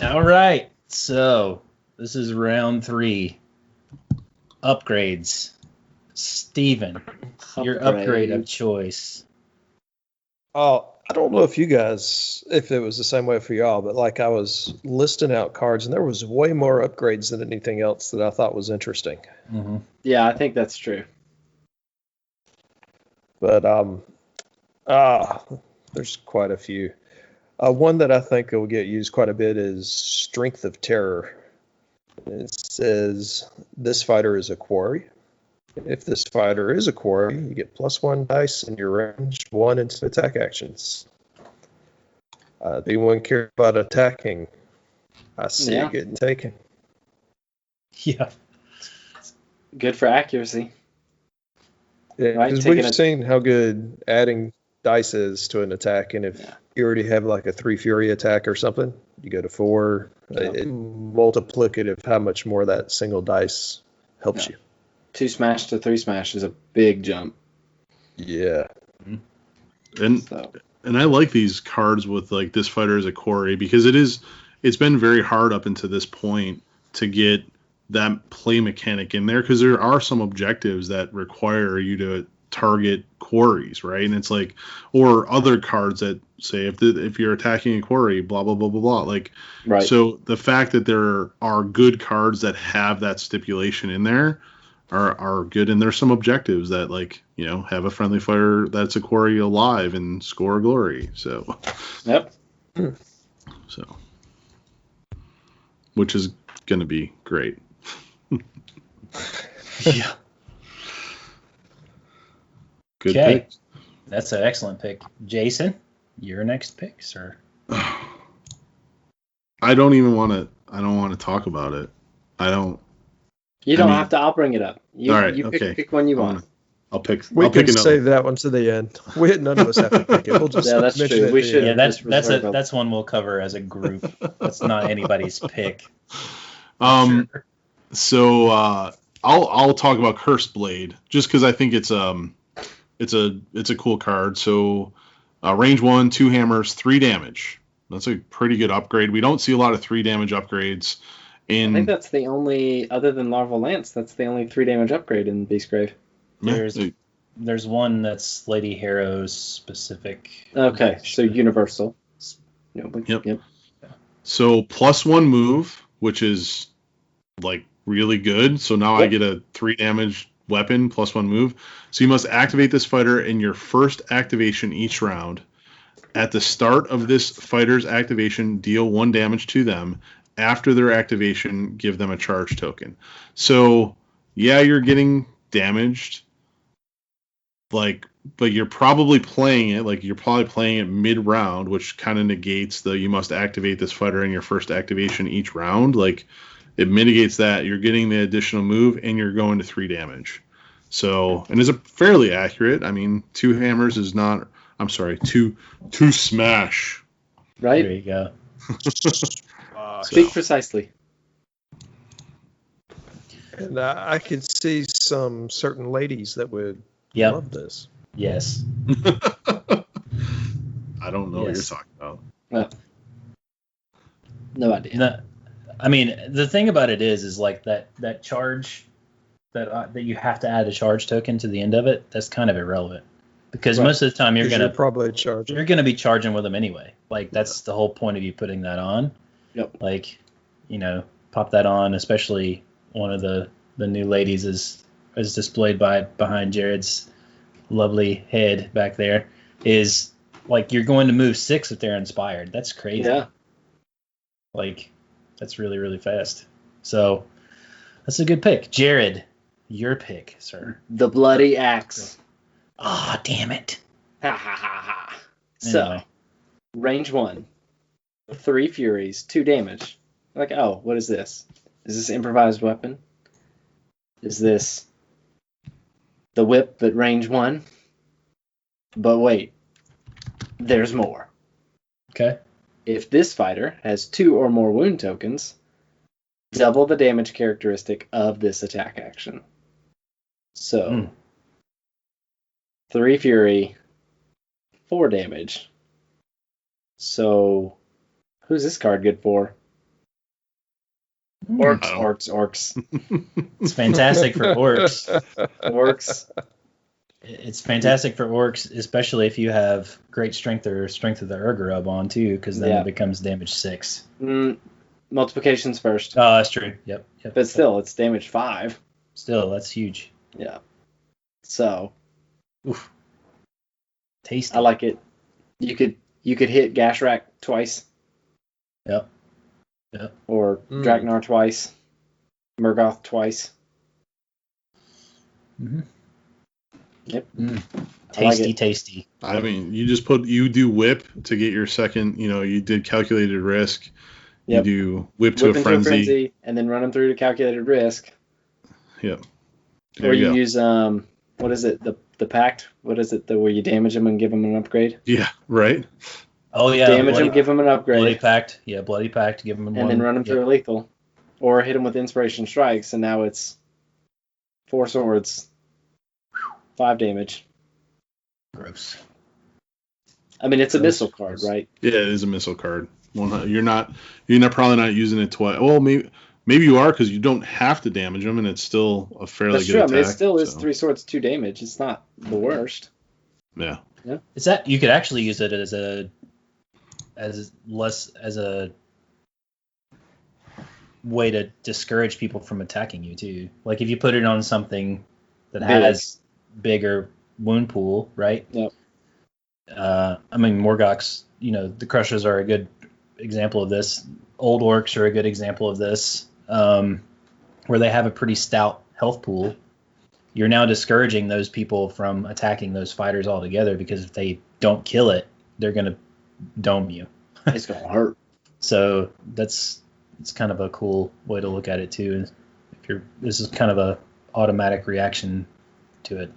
All right. So this is round 3. Upgrades. Steven, your upgrade of choice. Oh, I don't know if it was the same way for y'all, but like I was listing out cards and there was way more upgrades than anything else that I thought was interesting. Mm-hmm. Yeah, I think that's true. But there's quite a few. One that I think will get used quite a bit is Strength of Terror. It says this fighter is a quarry. If this fighter is a quarry, you get +1 dice and your range 1 into attack actions. Anyone care about attacking? I see it getting taken. Yeah. Good for accuracy. Yeah, Right, because we've seen how good adding dice is to an attack, and if you already have like a 3 Fury attack or something, you go to 4. Multiplicative how much more that single dice helps you. 2 smash to 3 smash is a big jump. Yeah. And I like these cards with like this fighter as a quarry because it's been very hard up until this point to get that play mechanic in there because there are some objectives that require you to target quarries, right? And it's like, or other cards that say if you're attacking a quarry, blah blah blah blah blah. Like, right. So the fact that there are good cards that have that stipulation in there are good, and there's some objectives that like have a friendly fighter that's a quarry alive and score glory. So, yep. So, which is going to be great. Yeah. Good pick. That's an excellent pick. Jason, your next pick, sir. I don't want to talk about it. I don't. You I don't mean- have to. I'll bring it up. You, All right, you pick, okay. pick one you want. I'll pick. We I'll pick can another. save that one to the end. None of us have to pick it. We'll just Yeah, that's mention true. it. We at the should- Yeah, end. that's just that's reserve a a- that's one we'll cover as a group. That's not anybody's pick. Um. Sure. So I'll talk about Cursed Blade just because I think it's a cool card. So range 1, 2 hammers, 3 damage. That's a pretty good upgrade. We don't see a lot of 3 damage upgrades. I think that's the only, other than Larval Lance, that's the only 3 damage upgrade in Beastgrave. There's one that's Lady Harrow's specific. Okay, so universal. Yep. So +1 move, which is like really good. So now I Yep. get a 3 damage weapon +1 move. So you must activate this fighter in your first activation each round. At the start of this fighter's activation, deal 1 damage to them. After their activation, give them a charge token. So yeah, you're getting damaged. But you're probably playing it mid-round, which kind of negates the you must activate this fighter in your first activation each round. Like, it mitigates that. You're getting the additional move, and you're going to 3 damage. So, and is it fairly accurate? I mean, 2 hammers is not. I'm sorry, two smash. There Right? you go. Speak precisely. And I could see some certain ladies that would Yep. love this. Yes. I don't know what you're Yes. talking about. No idea. No, I mean, the thing about it is like that charge that you have to add a charge token to the end of it. That's kind of irrelevant because Right. most of the time you're 'Cause gonna probably charge. you're gonna be charging with them anyway. Like that's the whole point of you putting that on. Yep. Like, pop that on, especially one of the new ladies is displayed behind Jared's lovely head back there, is like you're going to move 6 if they're inspired. That's crazy. Yeah. Like, that's really, really fast. So that's a good pick. Jared, your pick, sir. The Bloody Axe. Ah, damn it. Ha ha ha ha. So, Anyway. range 1. 3 Furies, 2 damage. Like, oh, what is this? Is this improvised weapon? Is this the whip at range 1? But wait, there's more. Okay. If this fighter has 2 or more wound tokens, double the damage characteristic of this attack action. So, 3 Fury, 4 damage. So, who's this card good for? Orcs. It's fantastic for orcs. Orcs. It's fantastic for orcs, especially if you have great strength or strength of the Urgrub on too, because then Yeah. it becomes damage 6. Multiplications first. Oh, that's true. Yep. But still, it's damage 5. Still, that's huge. Yeah. So, Oof. Tasty. I like it. You could hit Gashrak twice. Yep. Or Draknar twice. Morgoth twice. Mm-hmm. Yep. Tasty. I mean, you do whip to get your second, you did calculated risk. Yep. You do whip to Whip a into frenzy. and then run them through to calculated risk. Yep. Or you use what is it? The pact? What is it? Where you damage them and give them an upgrade? Yeah, right. Oh yeah. Damage them, give them an upgrade, Bloody Pact. Yeah, Bloody Pact. Give them one. and then run them through a lethal, or hit them with inspiration strikes, and now it's 4 swords, 5 damage. Gross. I mean, it's a missile card, right? Yeah, it is a missile card. You're probably not using it twice. Well, maybe you are because you don't have to damage them, and it's still a fairly That's good true. attack. I mean, it still is so. 3 swords, 2 damage. It's not the worst. Yeah. Is that you could actually use it as a way to discourage people from attacking you too. Like if you put it on something that has bigger wound pool, right? Yep. I mean, Morgoks, the Krushas are a good example of this. Old orcs are a good example of this, where they have a pretty stout health pool. You're now discouraging those people from attacking those fighters altogether because if they don't kill it, they're going to dome you. It's gonna hurt. So that's It's kind of a cool way to look at it too. This is kind of a automatic reaction to it.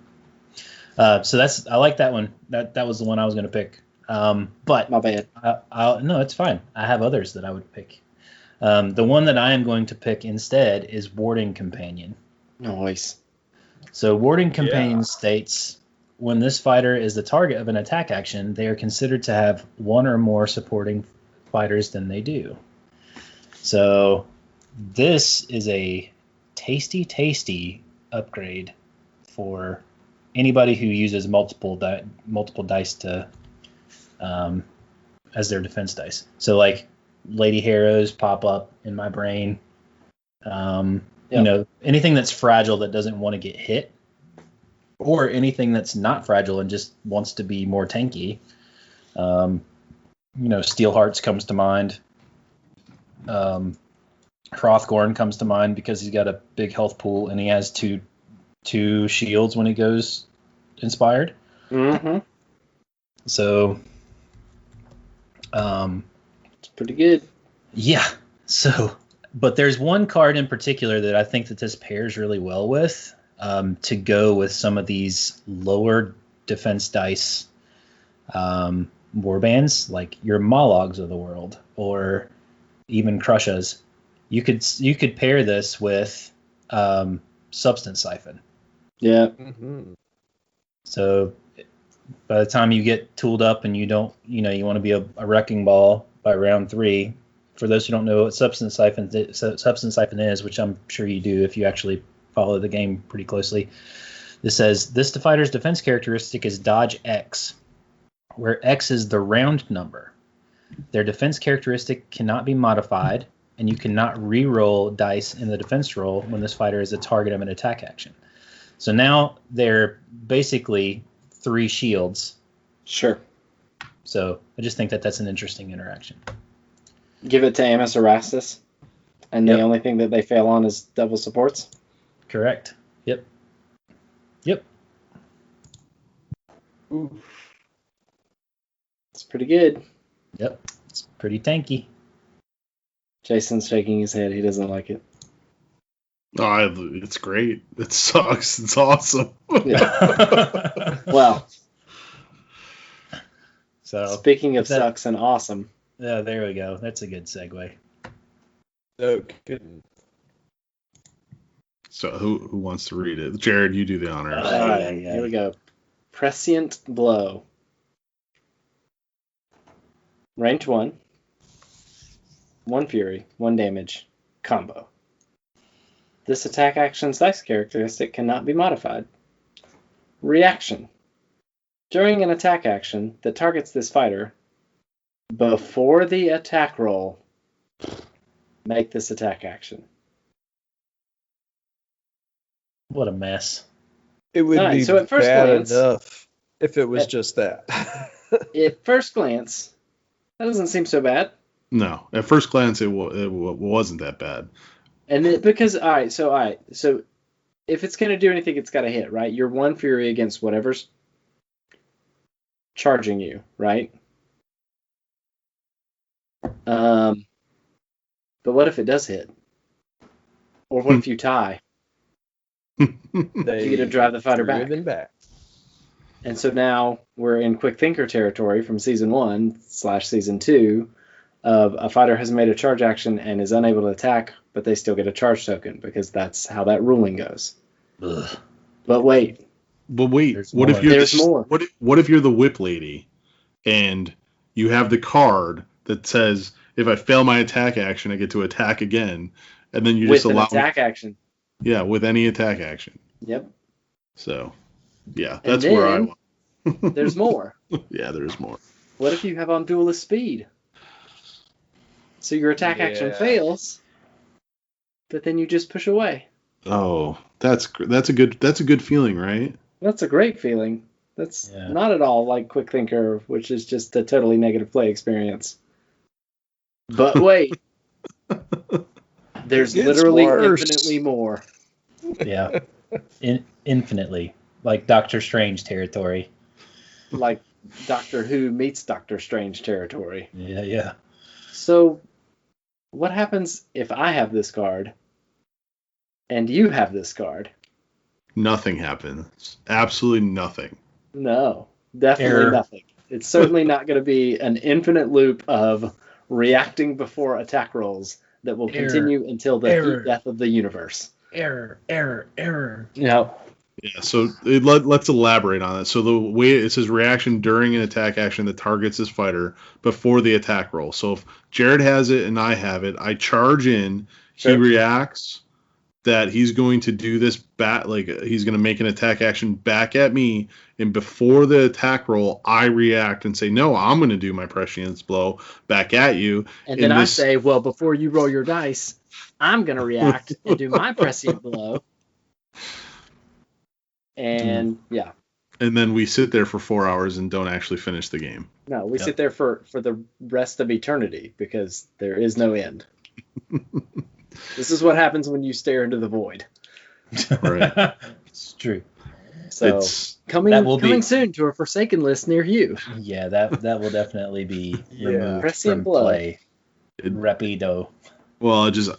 So I like that one. That was the one I was going to pick. But My bad. No, it's fine. I have others that I would pick. The one that I am going to pick instead is Warding Companion. Nice. So Warding Companion states, when this fighter is the target of an attack action, they are considered to have one or more supporting fighters than they do. So this is a tasty upgrade for anybody who uses multiple dice to as their defense dice. So like Lady Harrows pop up in my brain. You know, anything that's fragile that doesn't want to get hit, or anything that's not fragile and just wants to be more tanky. You know, Steel Hearts comes to mind. Hrothgorn comes to mind because he's got a big health pool and he has two shields when he goes inspired. Mm-hmm. So, it's pretty good. Yeah. So, but there's one card in particular that I think that this pairs really well with, to go with some of these lower defense dice warbands, like your Mologs of the world, or even Krushas. You could pair this with Substance Siphon. Yeah. Mm-hmm. So by the time you get tooled up and you want to be a wrecking ball by round 3. For those who don't know what Substance Siphon is, which I'm sure you do if you actually follow the game pretty closely, this says this fighter's defense characteristic is Dodge X, where X is the round number. Their defense characteristic cannot be modified, and you cannot re-roll dice in the defense roll when this fighter is a target of an attack action. So now they're basically 3 shields. Sure. So I just think that that's an interesting interaction. Give it to Amos Erastus, and the only thing that they fail on is double supports? Correct. Yep. Oof. It's pretty good. Yep. It's pretty tanky. Jason's shaking his head. He doesn't like it. Oh, it's great. It sucks. It's awesome. Yeah. Well, so speaking of sucks and awesome. Yeah, there we go. That's a good segue. No kidding. So who wants to read it? Jared, you do the honors. All right, here we go. Prescient Blow. Range 1. 1 Fury, 1 damage. Combo. This attack action's dice characteristic cannot be modified. Reaction. During an attack action that targets this fighter, before the attack roll, make this attack action. What a mess. It would be so at first bad glance, enough if it was just that. At first glance, that doesn't seem so bad. No, at first glance, it wasn't that bad. And then, because, all right, so if it's going to do anything, it's got to hit, right? You're 1 Fury against whatever's charging you, right? But what if it does hit? Or what if you tie? You get to drive the fighter back. And so now we're in Quick Thinker territory from Season 1/Season 2 of a fighter has made a charge action and is unable to attack, but they still get a charge token because that's how that ruling goes. Ugh. But wait. There's What more. if you're There's more. What if you're the whip lady and you have the card that says if I fail my attack action, I get to attack again, and then you With just an allow attack action. Yeah, with any attack action. Yep. So, yeah, And that's where I then want. There's more. Yeah, there's more. What if you have on duelist speed? So your attack action fails, but then you just push away. Oh, that's a good feeling, right? That's a great feeling. That's not at all like Quick Thinker, which is just a totally negative play experience. But wait. There's literally infinitely more. Yeah. Infinitely. Like Doctor Strange territory. Like Doctor Who meets Doctor Strange territory. Yeah. So what happens if I have this card and you have this card? Nothing happens. Absolutely nothing. No, definitely Error. nothing. It's certainly not going to be an infinite loop of reacting before attack rolls that will Error. continue until the Error. heat death of the universe. Error. No. Yeah, so let's elaborate on it. So the way it says reaction during an attack action that targets this fighter before the attack roll. So if Jared has it and I have it, I charge in, Sure. he reacts that he's going to do this he's going to make an attack action back at me, and before the attack roll, I react and say, no, I'm going to do my prescience blow back at you. And then I say, well, before you roll your dice, I'm going to react and do my prescient blow. And yeah. And then we sit there for 4 hours and don't actually finish the game. No, we sit there for the rest of eternity because there is no end. This is what happens when you stare into the void. Right. It's true. So coming soon to a Forsaken list near you. Yeah, that will definitely be removed Prescient from blow. play. Rapido. Well, just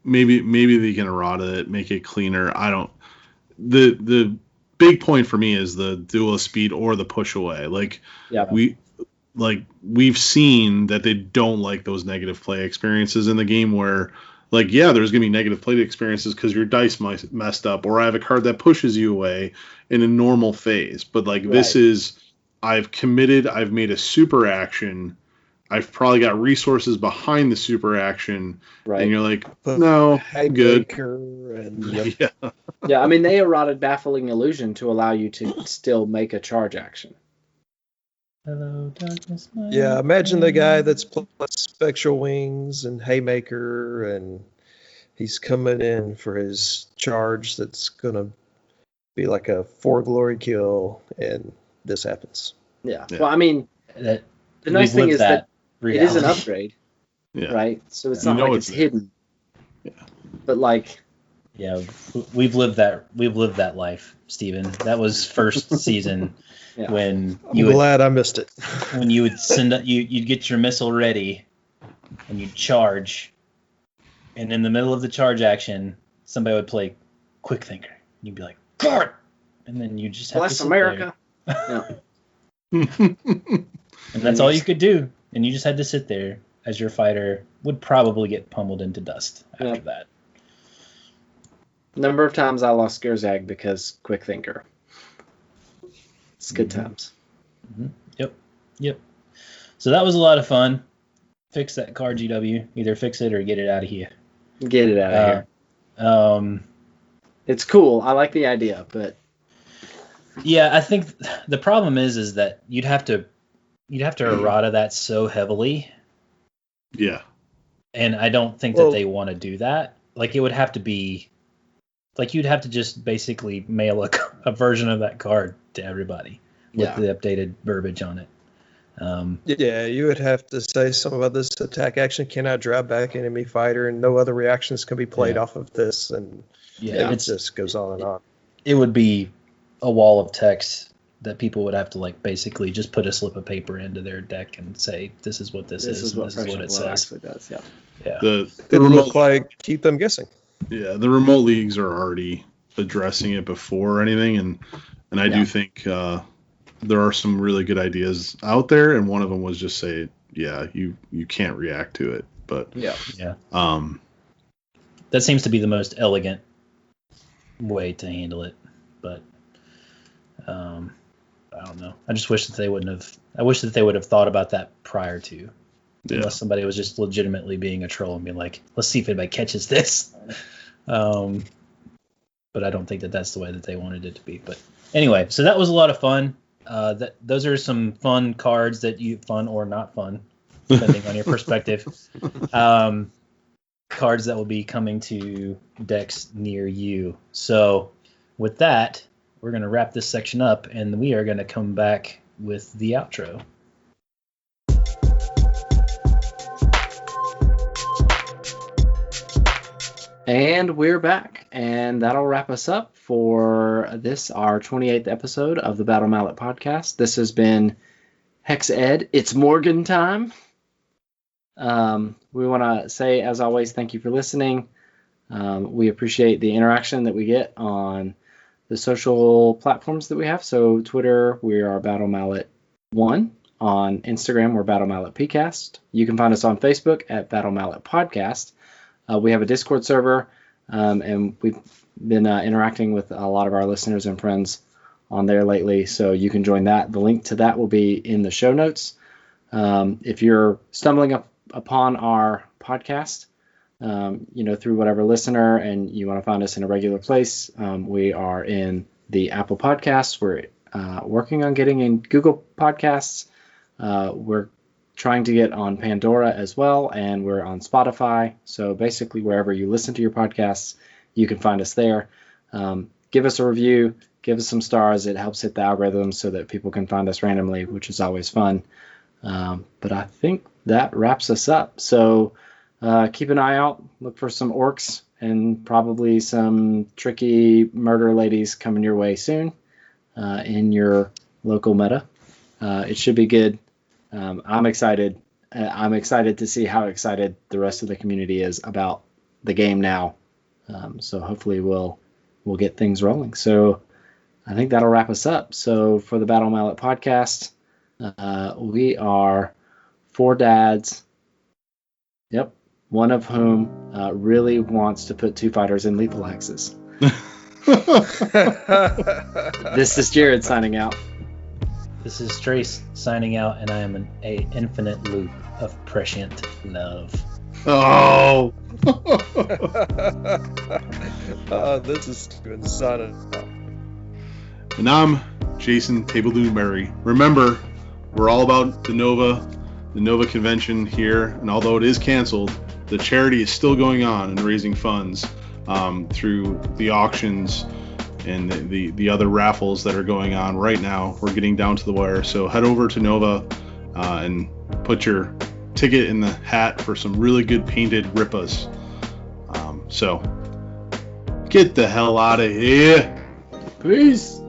maybe they can errata it, make it cleaner. I don't. The big point for me is the duelist speed or the push away. We've seen that they don't like those negative play experiences in the game where, there's going to be negative play experiences because your dice messed up, or I have a card that pushes you away in a normal phase. But this is, I've committed, I've made a super action, I've probably got resources behind the super action, and you're like, no, I'm good. Yeah, I mean, they eroded Baffling Illusion to allow you to still make a charge action. Hello, darkness. Yeah, imagine the guy that's playing Spectral Wings and Haymaker, and he's coming in for his charge that's going to be like a 4 glory kill, and this happens. Yeah. Well, I mean, the nice thing is that reality. It is an upgrade, right? So it's not like it's hidden. Yeah. But yeah, we've lived that life, Steven. That was first season. Yeah. When I'm glad I missed it. When you would you'd get your missile ready, and you'd charge, and in the middle of the charge action, somebody would play Quick Thinker. You'd be like, "God!" And then you just have Bless to sit America. There. And that's all you could do, and you just had to sit there as your fighter would probably get pummeled into dust after that. Number of times I lost Gerzag because Quick Thinker. It's good times. Mm-hmm. Yep. So that was a lot of fun. Fix that card, GW. Either fix it or get it out of here. Get it out of here. It's cool. I like the idea, but yeah, I think the problem is that you'd have to errata that so heavily. Yeah. And I don't think that they want to do that. It would have to be you'd have to just basically mail a version of that card to everybody with the updated verbiage on it. You would have to say something about this attack action cannot drive back enemy fighter, and no other reactions can be played off of this, and it just goes on and on. It would be a wall of text that people would have to basically just put a slip of paper into their deck and say, this is what this is, and this is what it says. Actually does, yeah. The remote keep them guessing. Yeah, the remote leagues are already addressing it before anything, and I do think there are some really good ideas out there, and one of them was just say, you can't react to it, but that seems to be the most elegant way to handle it, but I don't know. I just wish that they wouldn't have. I wish that they would have thought about that prior to. Unless somebody was just legitimately being a troll and being like, let's see if anybody catches this. But I don't think that that's the way that they wanted it to be. But anyway, so that was a lot of fun. Those are some fun cards fun or not fun, depending on your perspective. Cards that will be coming to decks near you. So with that, we're going to wrap this section up, and we are going to come back with the outro. And we're back, and that'll wrap us up for our 28th episode of the Battle Mallet podcast. This has been Hex Ed. It's Morg-in time. We want to say, as always, thank you for listening. We appreciate the interaction that we get on the social platforms that we have. So Twitter, we are Battle Mallet 1. On Instagram, we're Battle Mallet PCast. You can find us on Facebook at Battle Mallet Podcast. We have a Discord server, and we've been interacting with a lot of our listeners and friends on there lately, so you can join that. The link to that will be in the show notes. If you're stumbling upon our podcast, through whatever listener, and you want to find us in a regular place, we are in the Apple Podcasts. We're working on getting in Google Podcasts. We're trying to get on Pandora as well, and we're on Spotify. So basically, wherever you listen to your podcasts, you can find us there. Give us a review, give us some stars. It helps hit the algorithm so that people can find us randomly, which is always fun. But I think that wraps us up. So keep an eye out. Look for some orcs and probably some tricky murder ladies coming your way soon in your local meta. It should be good. I'm excited. I'm excited to see how excited the rest of the community is about the game now. So hopefully we'll get things rolling. So I think that'll wrap us up. So for the Battle Mallet podcast, we are 4 dads. Yep. One of whom really wants to put 2 fighters in lethal axes. This is Jared signing out. This is Trace signing out, and I am an infinite loop of prescient love. Oh! This is Steven signing out. And I'm Jason Tabledoon Murray. Remember, we're all about the Nova convention here, and although it is canceled, the charity is still going on and raising funds through the auctions and the other raffles that are going on right now. We're getting down to the wire, so head over to Nova and put your ticket in the hat for some really good painted Rippas. So get the hell out of here. Peace.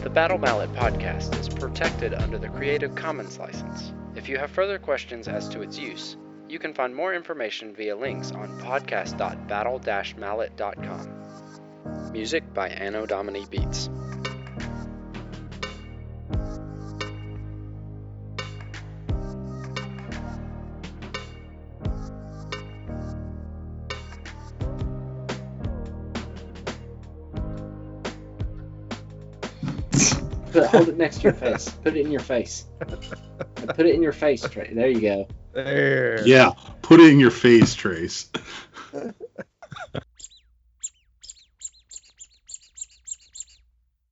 The Battle Mallet podcast is protected under the Creative Commons license. If you have further questions as to its use, you can find more information via links on podcast.battle-mallet.com. Music by Anno Domini Beats. Hold it next to your face. Put it in your face. Put it in your face, Trey. There you go. There. Yeah, put it in your face, Trace.